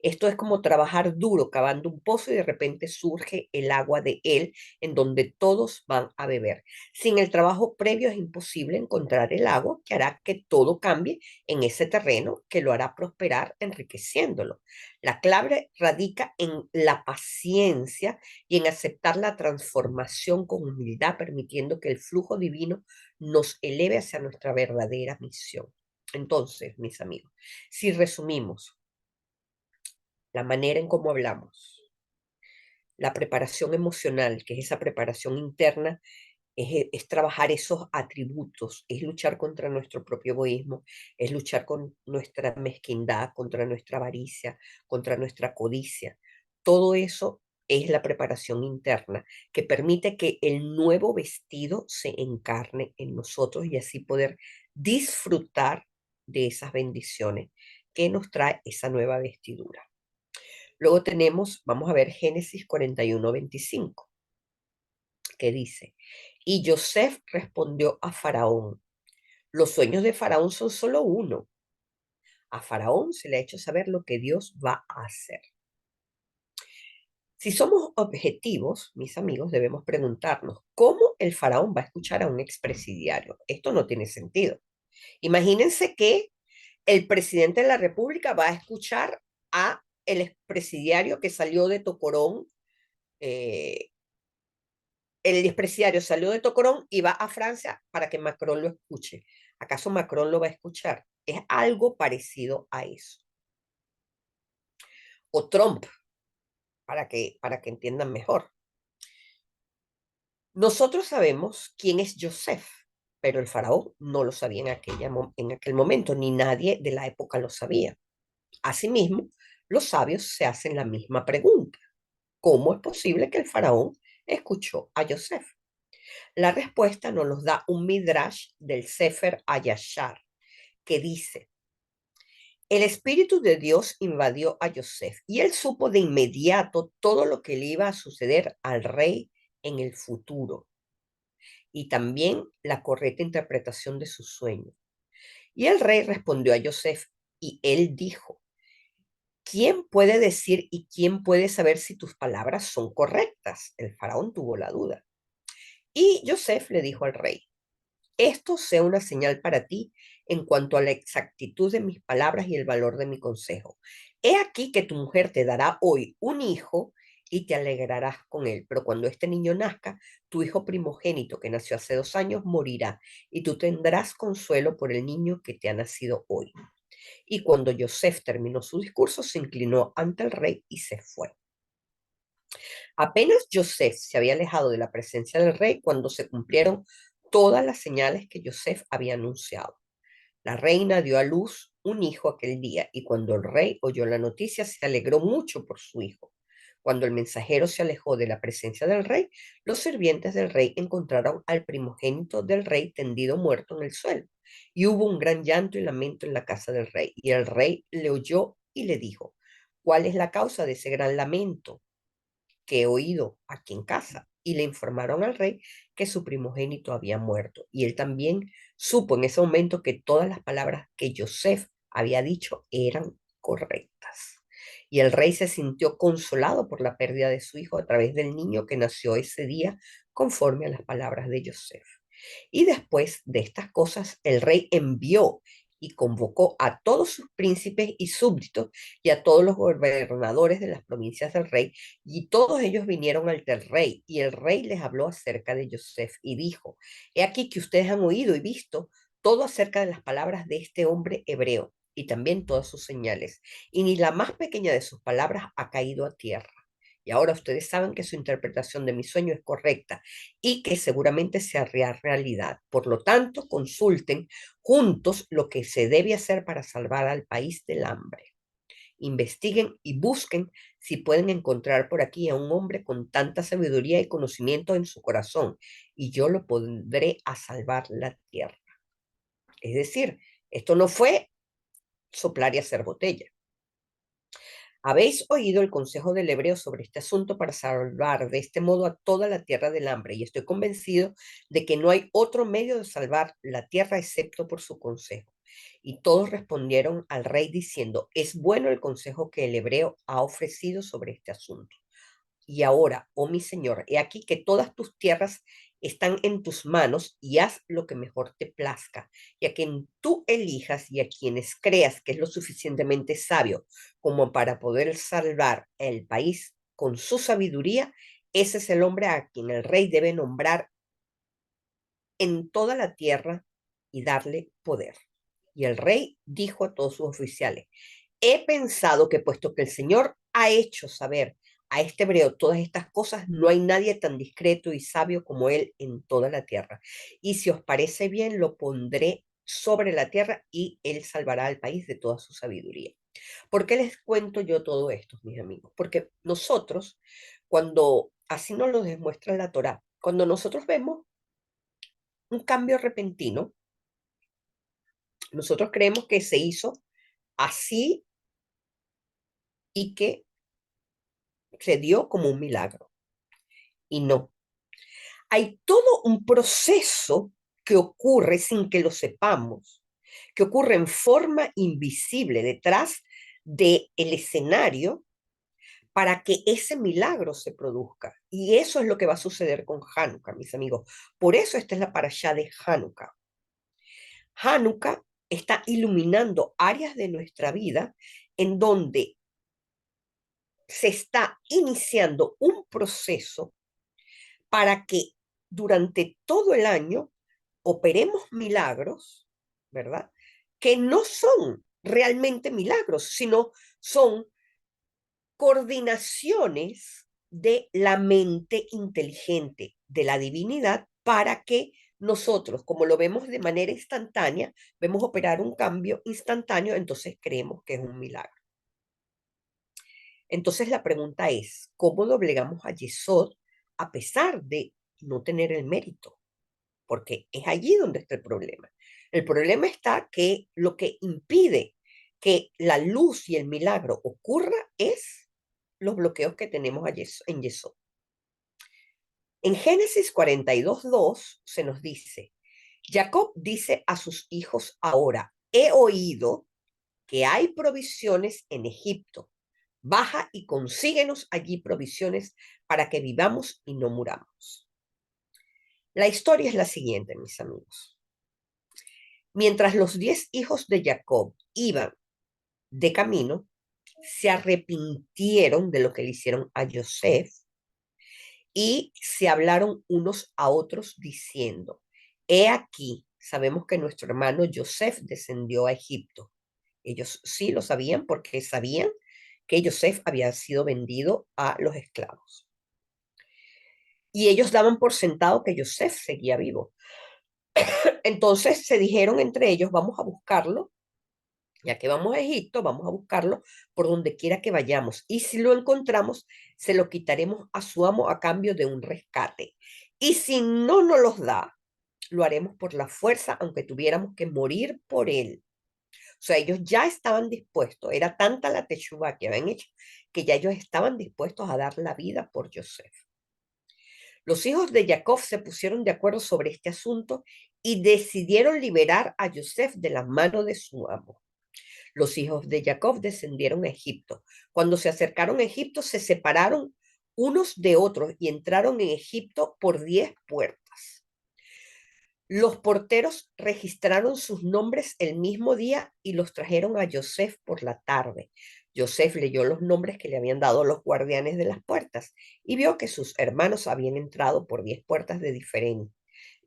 Esto es como trabajar duro cavando un pozo y de repente surge el agua de él en donde todos van a beber. Sin el trabajo previo es imposible encontrar el agua que hará que todo cambie en ese terreno, que lo hará prosperar enriqueciéndolo. La clave radica en la paciencia y en aceptar la transformación con humildad, permitiendo que el flujo divino nos eleve hacia nuestra verdadera misión. Entonces, mis amigos, si resumimos, la manera en cómo hablamos, la preparación emocional, que es esa preparación interna, es trabajar esos atributos, es luchar contra nuestro propio egoísmo, es luchar con nuestra mezquindad, contra nuestra avaricia, contra nuestra codicia. Todo eso es la preparación interna que permite que el nuevo vestido se encarne en nosotros y así poder disfrutar de esas bendiciones que nos trae esa nueva vestidura. Luego tenemos, vamos a ver Génesis 41:25, que dice, y Joseph respondió a Faraón, los sueños de Faraón son solo uno. A Faraón se le ha hecho saber lo que Dios va a hacer. Si somos objetivos, mis amigos, debemos preguntarnos, ¿cómo el faraón va a escuchar a un expresidiario? Esto no tiene sentido. Imagínense que el presidente de la República va a escuchar a el expresidiario que salió de Tocorón. El expresidiario salió de Tocorón y va a Francia para que Macron lo escuche. ¿Acaso Macron lo va a escuchar? Es algo parecido a eso. O Trump, para que entiendan mejor. Nosotros sabemos quién es Joseph, pero el faraón no lo sabía en aquel momento, ni nadie de la época lo sabía. Asimismo, los sabios se hacen la misma pregunta. ¿Cómo es posible que el faraón escuchó a Joseph? La respuesta nos los da un midrash del Sefer Hayashar, que dice, el Espíritu de Dios invadió a Joseph y él supo de inmediato todo lo que le iba a suceder al rey en el futuro y también la correcta interpretación de su sueño. Y el rey respondió a Joseph y él dijo, ¿quién puede decir y quién puede saber si tus palabras son correctas? El faraón tuvo la duda. Y Joseph le dijo al rey, esto sea una señal para ti en cuanto a la exactitud de mis palabras y el valor de mi consejo. He aquí que tu mujer te dará hoy un hijo y te alegrarás con él, pero cuando este niño nazca, tu hijo primogénito que nació hace 2 años morirá y tú tendrás consuelo por el niño que te ha nacido hoy. Y cuando Joseph terminó su discurso, se inclinó ante el rey y se fue. Apenas Joseph se había alejado de la presencia del rey cuando se cumplieron todas las señales que Joseph había anunciado. La reina dio a luz un hijo aquel día y cuando el rey oyó la noticia se alegró mucho por su hijo. Cuando el mensajero se alejó de la presencia del rey, los sirvientes del rey encontraron al primogénito del rey tendido muerto en el suelo. Y hubo un gran llanto y lamento en la casa del rey. Y el rey le oyó y le dijo, ¿cuál es la causa de ese gran lamento que he oído aquí en casa? Y le informaron al rey que su primogénito había muerto. Y él también supo en ese momento que todas las palabras que Joseph había dicho eran correctas. Y el rey se sintió consolado por la pérdida de su hijo a través del niño que nació ese día, conforme a las palabras de Joseph. Y después de estas cosas, el rey envió y convocó a todos sus príncipes y súbditos y a todos los gobernadores de las provincias del rey, y todos ellos vinieron ante el rey, y el rey les habló acerca de Joseph y dijo, he aquí que ustedes han oído y visto todo acerca de las palabras de este hombre hebreo, y también todas sus señales, y ni la más pequeña de sus palabras ha caído a tierra. Y ahora ustedes saben que su interpretación de mi sueño es correcta y que seguramente se hará realidad. Por lo tanto, consulten juntos lo que se debe hacer para salvar al país del hambre. Investiguen y busquen si pueden encontrar por aquí a un hombre con tanta sabiduría y conocimiento en su corazón, y yo lo pondré a salvar la tierra. Es decir, esto no fue soplar y hacer botella. Habéis oído el consejo del hebreo sobre este asunto para salvar de este modo a toda la tierra del hambre, y estoy convencido de que no hay otro medio de salvar la tierra excepto por su consejo. Y todos respondieron al rey diciendo, es bueno el consejo que el hebreo ha ofrecido sobre este asunto. Y ahora, oh mi Señor, he aquí que todas tus tierras están en tus manos y haz lo que mejor te plazca, y a quien tú elijas y a quienes creas que es lo suficientemente sabio como para poder salvar el país con su sabiduría, ese es el hombre a quien el rey debe nombrar en toda la tierra y darle poder. Y el rey dijo a todos sus oficiales, he pensado que puesto que el Señor ha hecho saber a este hebreo todas estas cosas, no hay nadie tan discreto y sabio como él en toda la tierra. Y si os parece bien, lo pondré sobre la tierra y él salvará al país de toda su sabiduría. ¿Por qué les cuento yo todo esto, mis amigos? Porque nosotros, cuando así nos lo demuestra la Torá, cuando nosotros vemos un cambio repentino, nosotros creemos que se hizo así y que se dio como un milagro. Y no, hay todo un proceso que ocurre sin que lo sepamos, que ocurre en forma invisible detrás del escenario para que ese milagro se produzca. Y eso es lo que va a suceder con Hanukkah, mis amigos. Por eso esta es la parashá de Hanukkah. Hanukkah está iluminando áreas de nuestra vida en donde se está iniciando un proceso para que durante todo el año operemos milagros, ¿verdad? Que no son realmente milagros, sino son coordinaciones de la mente inteligente de la divinidad para que nosotros, como lo vemos de manera instantánea, vemos operar un cambio instantáneo, entonces creemos que es un milagro. Entonces la pregunta es, ¿cómo doblegamos a Yesod a pesar de no tener el mérito? Porque es allí donde está el problema. El problema está que lo que impide que la luz y el milagro ocurra es los bloqueos que tenemos en Yesod. En Génesis 42:2 se nos dice, Jacob dice a sus hijos ahora, he oído que hay provisiones en Egipto. Baja y consíguenos allí provisiones para que vivamos y no muramos. La historia es la siguiente, mis amigos. Mientras los 10 hijos de Jacob iban de camino, se arrepintieron de lo que le hicieron a Joseph y se hablaron unos a otros diciendo, he aquí, sabemos que nuestro hermano Joseph descendió a Egipto. Ellos sí lo sabían porque sabían que Joseph había sido vendido a los esclavos. Y ellos daban por sentado que Joseph seguía vivo. Entonces se dijeron entre ellos, vamos a buscarlo, ya que vamos a Egipto, vamos a buscarlo por donde quiera que vayamos. Y si lo encontramos, se lo quitaremos a su amo a cambio de un rescate. Y si no nos los da, lo haremos por la fuerza, aunque tuviéramos que morir por él. O sea, ellos ya estaban dispuestos, era tanta la teshuva que habían hecho, que ya ellos estaban dispuestos a dar la vida por Joseph. Los hijos de Jacob se pusieron de acuerdo sobre este asunto y decidieron liberar a Joseph de la mano de su amo. Los hijos de Jacob descendieron a Egipto. Cuando se acercaron a Egipto, se separaron unos de otros y entraron en Egipto por 10 puertas. Los porteros registraron sus nombres el mismo día y los trajeron a Joseph por la tarde. Joseph leyó los nombres que le habían dado los guardianes de las puertas y vio que sus hermanos habían entrado por 10 puertas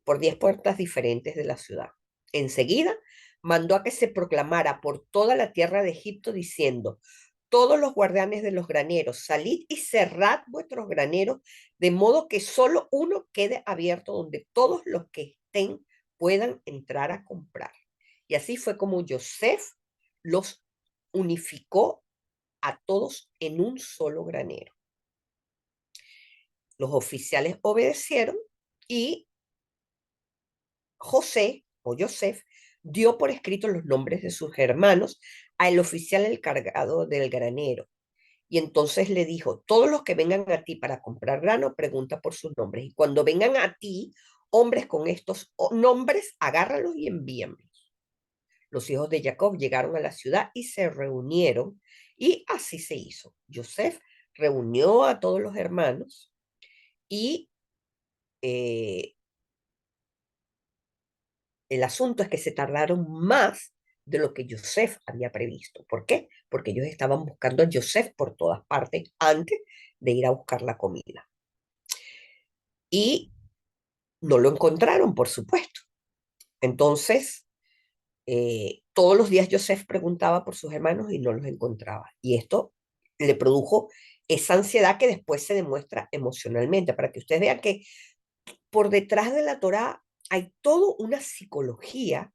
por 10 puertas diferentes de la ciudad. Enseguida mandó a que se proclamara por toda la tierra de Egipto diciendo, todos los guardianes de los graneros, salid y cerrad vuestros graneros, de modo que solo uno quede abierto donde todos los que estén puedan entrar a comprar. Y así fue como Joseph los unificó a todos en un solo granero. Los oficiales obedecieron y José o Joseph dio por escrito los nombres de sus hermanos al oficial encargado del granero. Y entonces le dijo, todos los que vengan a ti para comprar grano, pregunta por sus nombres. Y cuando vengan a ti, hombres con estos nombres, agárralos y envíenlos. Los hijos de Jacob llegaron a la ciudad y se reunieron. Y así se hizo. Joseph reunió a todos los hermanos y eh, el asunto es que se tardaron más de lo que Joseph había previsto. ¿Por qué? Porque ellos estaban buscando a Joseph por todas partes antes de ir a buscar la comida. Y no lo encontraron, por supuesto. Entonces, todos los días Joseph preguntaba por sus hermanos y no los encontraba. Y esto le produjo esa ansiedad que después se demuestra emocionalmente, para que ustedes vean que por detrás de la Torá hay toda una psicología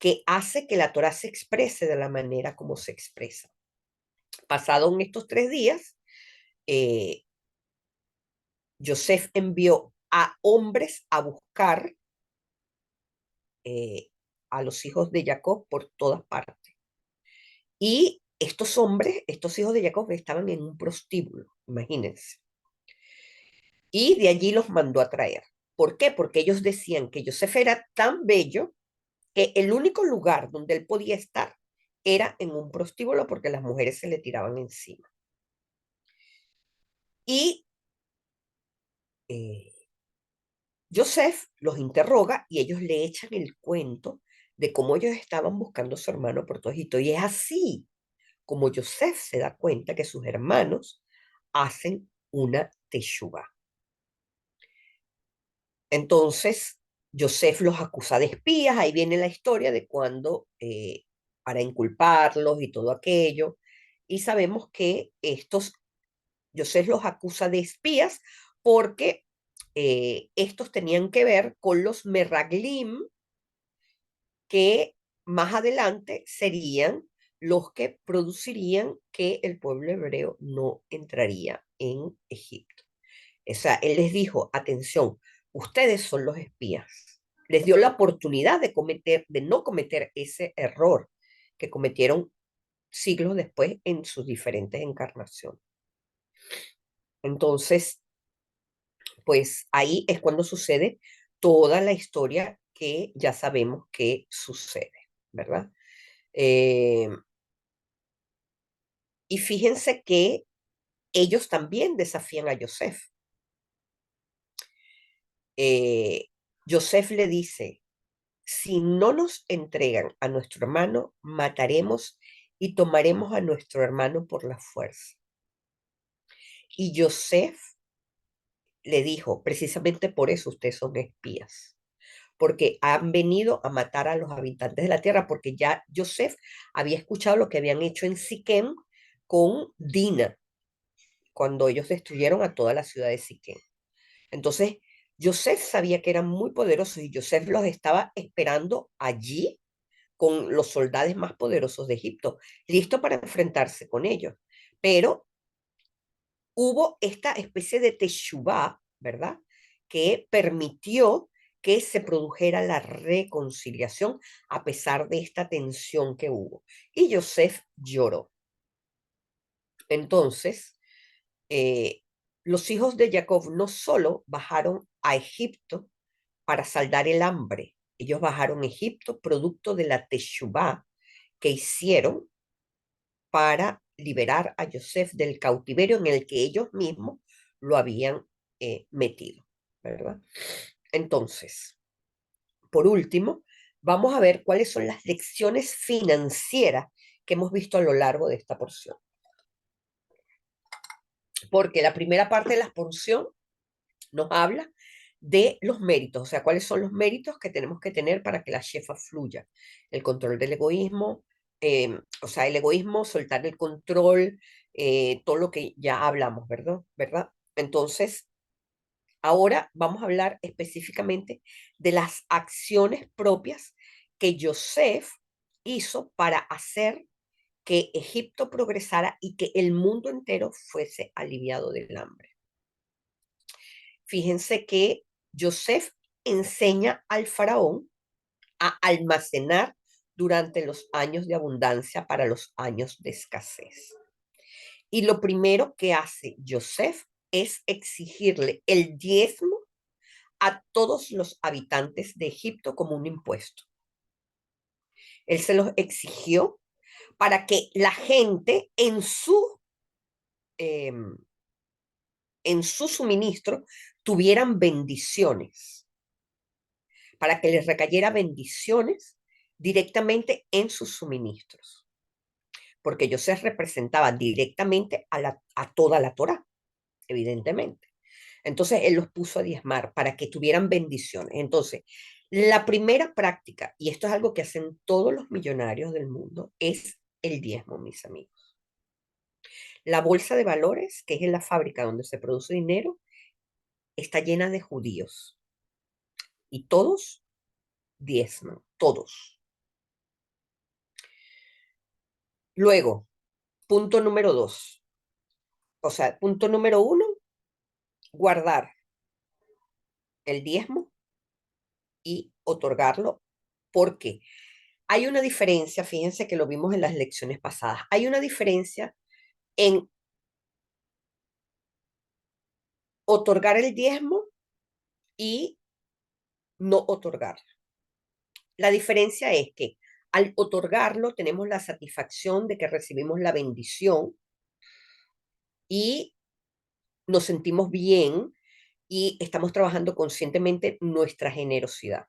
que hace que la Torá se exprese de la manera como se expresa. Pasado en estos 3 días, eh, Joseph envió a hombres a buscar eh, a los hijos de Jacob por todas partes. Y estos hombres, estos hijos de Jacob, estaban en un prostíbulo, imagínense. Y de allí los mandó a traer. ¿Por qué? Porque ellos decían que Joseph era tan bello que el único lugar donde él podía estar era en un prostíbulo porque las mujeres se le tiraban encima. Y eh, Joseph los interroga y ellos le echan el cuento de cómo ellos estaban buscando a su hermano por todo Egipto. Y es así como Joseph se da cuenta que sus hermanos hacen una teshuvá. Entonces, Joseph los acusa de espías, ahí viene la historia de cuando, para inculparlos y todo aquello, y sabemos que Joseph los acusa de espías porque estos tenían que ver con los meraglim, que más adelante serían los que producirían que el pueblo hebreo no entraría en Egipto. O sea, él les dijo, atención, ustedes son los espías. Les dio la oportunidad de no cometer ese error que cometieron siglos después en sus diferentes encarnaciones. Entonces, pues ahí es cuando sucede toda la historia que ya sabemos que sucede, ¿verdad? Eh, y fíjense que ellos también desafían a Joseph. Eh, Joseph le dice, si no nos entregan a nuestro hermano, mataremos y tomaremos a nuestro hermano por la fuerza. Y Joseph le dijo, precisamente por eso ustedes son espías, porque han venido a matar a los habitantes de la tierra, porque ya Joseph había escuchado lo que habían hecho en Siquem con Dina, cuando ellos destruyeron a toda la ciudad de Siquem. Entonces, Joseph sabía que eran muy poderosos y Joseph los estaba esperando allí con los soldados más poderosos de Egipto, listo para enfrentarse con ellos. Pero hubo esta especie de teshuvá, ¿verdad? Que permitió que se produjera la reconciliación a pesar de esta tensión que hubo. Y Joseph lloró. Entonces, eh, los hijos de Jacob no solo bajaron a Egipto para saldar el hambre, ellos bajaron a Egipto producto de la teshuvá que hicieron para liberar a Joseph del cautiverio en el que ellos mismos lo habían metido, ¿verdad? Entonces, por último, vamos a ver cuáles son las lecciones financieras que hemos visto a lo largo de esta porción. Porque la primera parte de la porción nos habla de los méritos, o sea, cuáles son los méritos que tenemos que tener para que la shefa fluya. El control del egoísmo, o sea, el egoísmo, soltar el control, todo lo que ya hablamos, ¿verdad? Entonces, ahora vamos a hablar específicamente de las acciones propias que Joseph hizo para hacer que Egipto progresara y que el mundo entero fuese aliviado del hambre. Fíjense que Joseph enseña al faraón a almacenar durante los años de abundancia para los años de escasez. Y lo primero que hace Joseph es exigirle el diezmo a todos los habitantes de Egipto como un impuesto. Él se los exigió para que la gente eh, en su suministro tuvieran bendiciones, para que les recayera bendiciones directamente en sus suministros, porque José representaba directamente a toda la Torá, evidentemente. Entonces él los puso a diezmar para que tuvieran bendiciones. Entonces, la primera práctica, y esto es algo que hacen todos los millonarios del mundo, es el diezmo, mis amigos. La bolsa de valores, que es en la fábrica donde se produce dinero, está llena de judíos y todos diezman, todos. Luego, punto número 2. O sea, punto número 1, guardar el diezmo y otorgarlo. ¿Por qué? Hay una diferencia, fíjense que lo vimos en las lecciones pasadas, hay una diferencia en otorgar el diezmo y no otorgarlo. La diferencia es que al otorgarlo tenemos la satisfacción de que recibimos la bendición y nos sentimos bien y estamos trabajando conscientemente nuestra generosidad.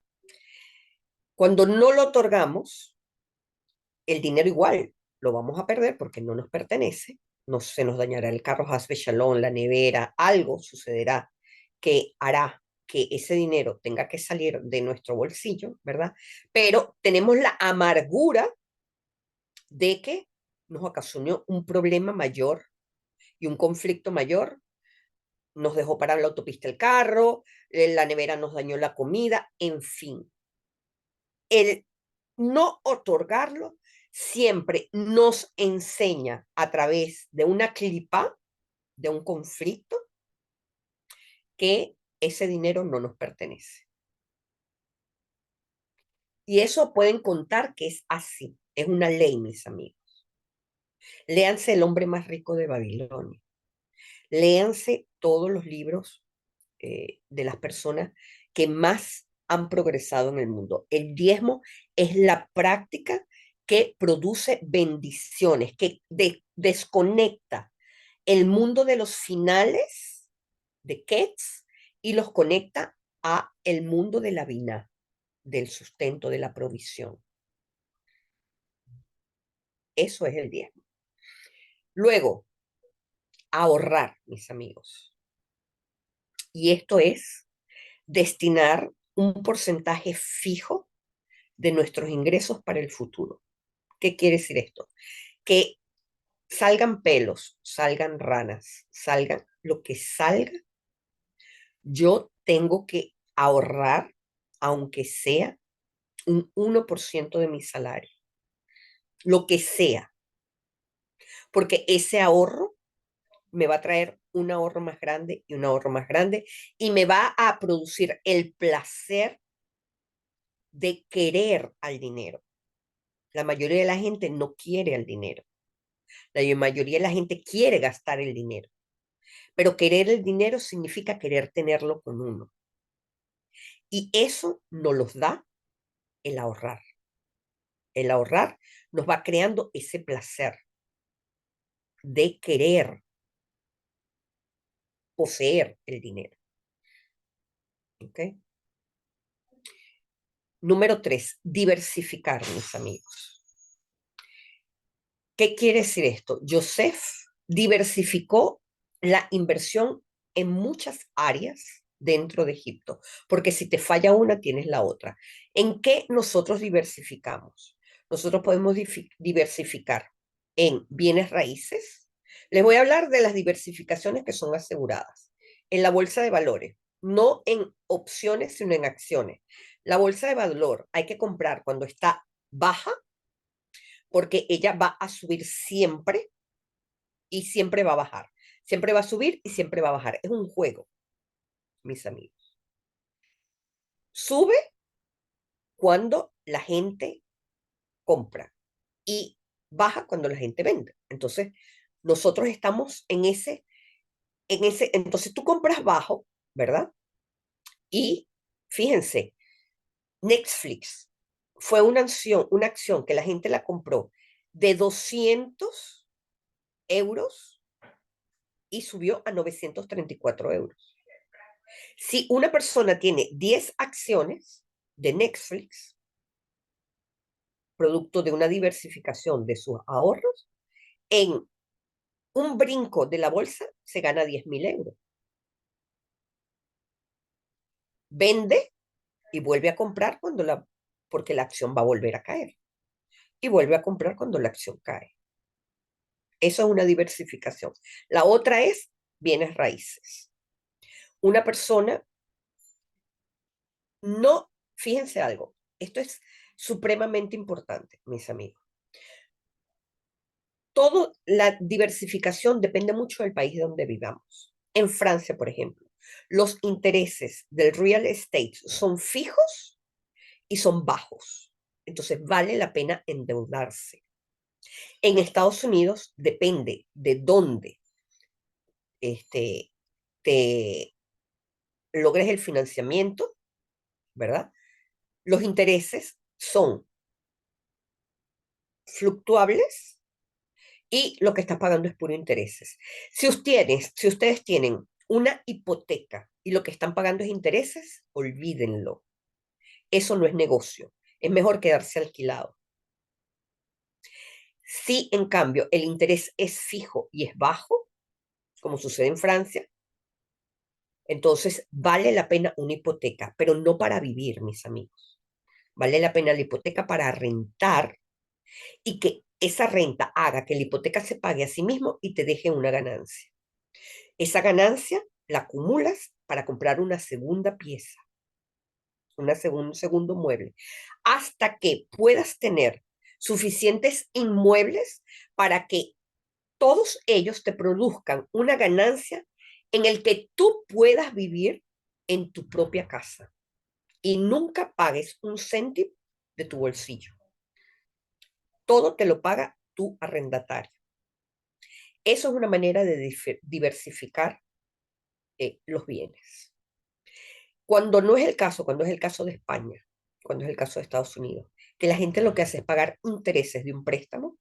Cuando no lo otorgamos, el dinero igual lo vamos a perder porque no nos pertenece, no se nos dañará el carro Hasbe Shalom, la nevera, algo sucederá que hará que ese dinero tenga que salir de nuestro bolsillo, ¿verdad? Pero tenemos la amargura de que nos ocasionó un problema mayor y un conflicto mayor, nos dejó parar la autopista el carro, la nevera nos dañó la comida, en fin. El no otorgarlo siempre nos enseña a través de una clipa, de un conflicto, que ese dinero no nos pertenece. Y eso pueden contar que es así, es una ley, mis amigos. Léanse El hombre más rico de Babilonia. Léanse todos los libros de las personas que más han progresado en el mundo. El diezmo es la práctica que produce bendiciones, que desconecta el mundo de los finales de Ketz y los conecta a el mundo de la vina, del sustento, de la provisión. Eso es el diezmo. Luego, ahorrar, mis amigos. Y esto es destinar un porcentaje fijo de nuestros ingresos para el futuro. ¿Qué quiere decir esto? Que salgan pelos, salgan ranas, salgan lo que salga, yo tengo que ahorrar, aunque sea un 1% de mi salario, lo que sea, porque ese ahorro me va a traer un ahorro más grande y un ahorro más grande y me va a producir el placer de querer al dinero. La mayoría de la gente no quiere al dinero. La mayoría de la gente quiere gastar el dinero. Pero querer el dinero significa querer tenerlo con uno. Y eso nos los da el ahorrar. El ahorrar nos va creando ese placer de querer poseer el dinero. ¿Ok? Número 3, diversificar, mis amigos. ¿Qué quiere decir esto? Joseph diversificó la inversión en muchas áreas dentro de Egipto, porque si te falla una, tienes la otra. ¿En qué nosotros diversificamos? Nosotros podemos diversificar en bienes raíces. Les voy a hablar de las diversificaciones que son aseguradas. En la bolsa de valores, no en opciones, sino en acciones. La bolsa de valor hay que comprar cuando está baja porque ella va a subir siempre y siempre va a bajar. Siempre va a subir y siempre va a bajar. Es un juego, mis amigos. Sube cuando la gente compra y baja cuando la gente vende. Entonces, nosotros estamos entonces tú compras bajo, ¿verdad? Y fíjense, Netflix fue una acción que la gente la compró de 200 euros y subió a 934 euros. Si una persona tiene 10 acciones de Netflix, producto de una diversificación de sus ahorros, en un brinco de la bolsa se gana 10.000 euros. Vende y vuelve a comprar porque la acción va a volver a caer. Y vuelve a comprar cuando la acción cae. Eso es una diversificación. La otra es bienes raíces. Una persona no, fíjense algo, esto es supremamente importante, mis amigos. Todo la diversificación depende mucho del país donde vivamos. En Francia, por ejemplo, los intereses del real estate son fijos y son bajos. Entonces vale la pena endeudarse. En Estados Unidos depende de dónde te logres el financiamiento, ¿verdad? Los intereses son fluctuables y lo que estás pagando es puro intereses. Si ustedes tienen una hipoteca y lo que están pagando es intereses, olvídenlo. Eso no es negocio. Es mejor quedarse alquilado. Si en cambio el interés es fijo y es bajo, como sucede en Francia, entonces vale la pena una hipoteca, pero no para vivir, mis amigos. Vale la pena la hipoteca para rentar y que esa renta haga que la hipoteca se pague a sí mismo y te deje una ganancia. Esa ganancia la acumulas para comprar una segunda pieza, un segundo mueble, hasta que puedas tener suficientes inmuebles para que todos ellos te produzcan una ganancia en el que tú puedas vivir en tu propia casa y nunca pagues un céntimo de tu bolsillo. Todo te lo paga tu arrendatario. Eso es una manera de diversificar los bienes. Cuando no es el caso, cuando es el caso de España, cuando es el caso de Estados Unidos, que la gente lo que hace es pagar intereses de un préstamo,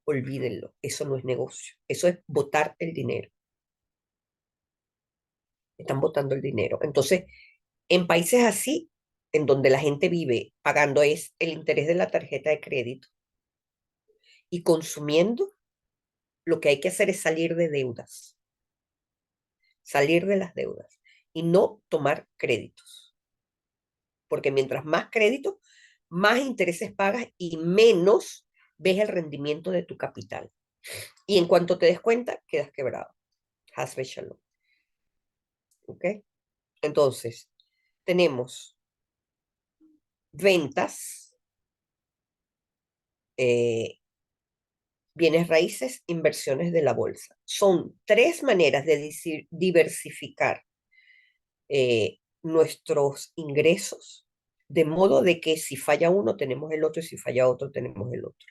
olvídenlo, eso no es negocio, eso es botar el dinero, están botando el dinero. Entonces, en países así, en donde la gente vive pagando es el interés de la tarjeta de crédito y consumiendo, lo que hay que hacer es salir de deudas, salir de las deudas y no tomar créditos. Porque mientras más crédito, más intereses pagas y menos ves el rendimiento de tu capital. Y en cuanto te des cuenta, quedas quebrado. Hasbe shalom. ¿Ok? Entonces, tenemos ventas, eh, bienes raíces, inversiones de la bolsa. Son tres maneras de diversificar nuestros ingresos, de modo de que si falla uno, tenemos el otro, y si falla otro, tenemos el otro.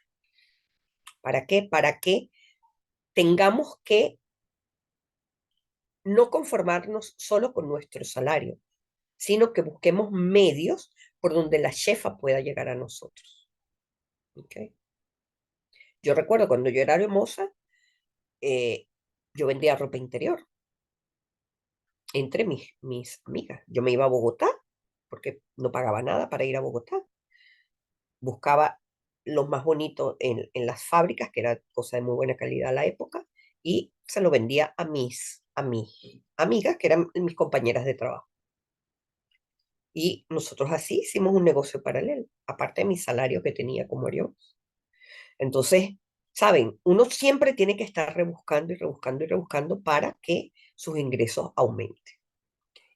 ¿Para qué? Para que tengamos que no conformarnos solo con nuestro salario, sino que busquemos medios por donde la jefa pueda llegar a nosotros. ¿Okay? Yo recuerdo cuando yo era hermosa, eh, yo vendía ropa interior entre mis amigas. Yo me iba a Bogotá porque no pagaba nada para ir a Bogotá. Buscaba los más bonitos en las fábricas, que era cosa de muy buena calidad a la época, y se lo vendía a mis amigas, que eran mis compañeras de trabajo. Y nosotros así hicimos un negocio paralelo, aparte de mi salario que tenía como yo. Entonces, saben, uno siempre tiene que estar rebuscando y rebuscando y rebuscando para que sus ingresos aumenten.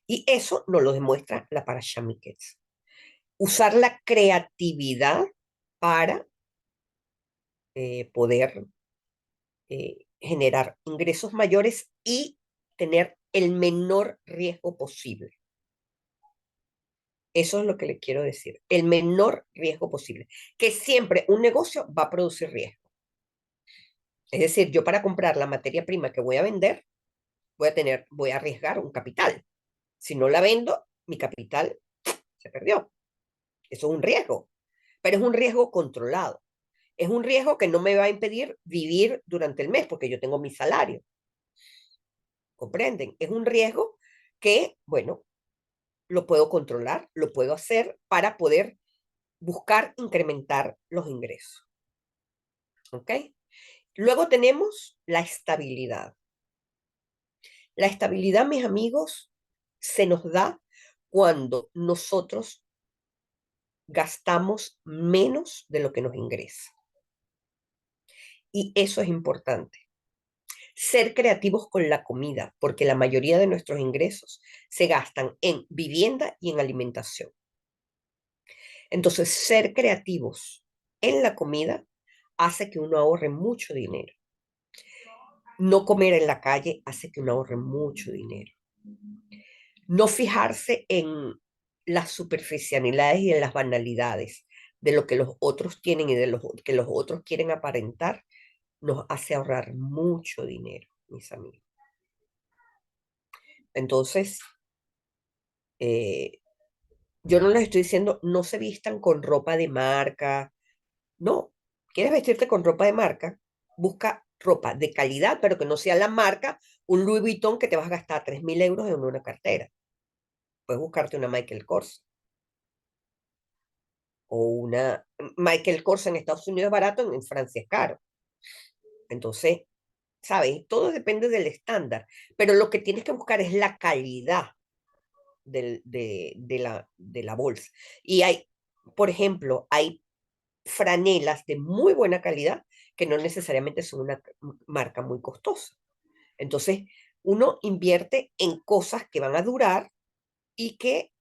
Y eso nos lo demuestra la Parashá Miketz. Usar la creatividad para poder generar ingresos mayores y tener el menor riesgo posible. Eso es lo que le quiero decir, el menor riesgo posible, que siempre un negocio va a producir riesgo. Es decir, yo para comprar la materia prima que voy a vender, voy a arriesgar un capital. Si no la vendo, mi capital se perdió. Eso es un riesgo, pero es un riesgo controlado. Es un riesgo que no me va a impedir vivir durante el mes porque yo tengo mi salario. ¿Comprenden? Es un riesgo que, bueno, lo puedo controlar, lo puedo hacer para poder buscar incrementar los ingresos. ¿Ok? Luego tenemos la estabilidad. La estabilidad, mis amigos, se nos da cuando nosotros gastamos menos de lo que nos ingresa. Y eso es importante. Ser creativos con la comida, porque la mayoría de nuestros ingresos se gastan en vivienda y en alimentación. Entonces, ser creativos en la comida hace que uno ahorre mucho dinero. No comer en la calle hace que uno ahorre mucho dinero. No fijarse en las superficialidades y en las banalidades de lo que los otros tienen y de lo que los otros quieren aparentar, nos hace ahorrar mucho dinero, mis amigos. Entonces, eh, yo no les estoy diciendo no se vistan con ropa de marca. No, ¿quieres vestirte con ropa de marca? Busca ropa de calidad, pero que no sea la marca, un Louis Vuitton que te vas a gastar 3.000 euros en una cartera. Puedes buscarte una Michael Kors o una Michael Kors en Estados Unidos es barato, en Francia es caro. Entonces, ¿sabes? Todo depende del estándar, pero lo que tienes que buscar es la calidad de la bolsa. Y hay, por ejemplo, hay franelas de muy buena calidad que no necesariamente son una marca muy costosa. Entonces, uno invierte en cosas que van a durar y que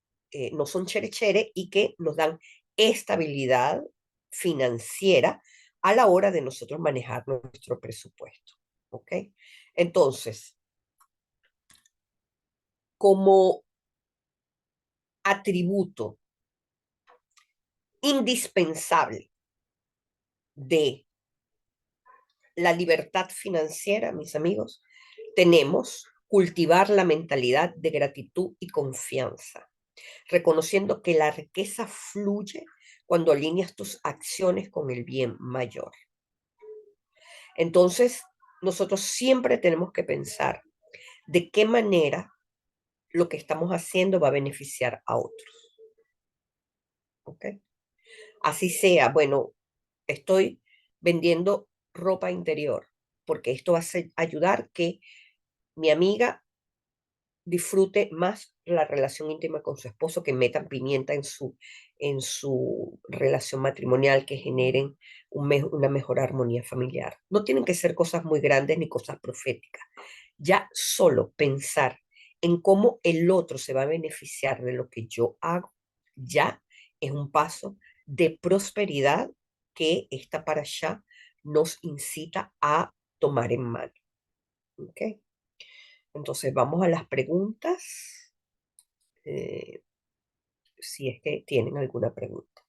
no son chere chere y que nos dan estabilidad financiera a la hora de nosotros manejar nuestro presupuesto. ¿Ok? Entonces, como atributo indispensable de la libertad financiera, mis amigos, tenemos cultivar la mentalidad de gratitud y confianza, reconociendo que la riqueza fluye cuando alineas tus acciones con el bien mayor. Entonces, nosotros siempre tenemos que pensar de qué manera lo que estamos haciendo va a beneficiar a otros. ¿Ok? Así sea, bueno, estoy vendiendo ropa interior, porque esto va a ayudar que mi amiga disfrute más la relación íntima con su esposo, que metan pimienta en su relación matrimonial, que generen una mejor armonía familiar. No tienen que ser cosas muy grandes ni cosas proféticas. Ya solo pensar en cómo el otro se va a beneficiar de lo que yo hago, ya es un paso de prosperidad que esta para allá nos incita a tomar en mano. ¿Ok? Entonces vamos a las preguntas, eh, si es que tienen alguna pregunta.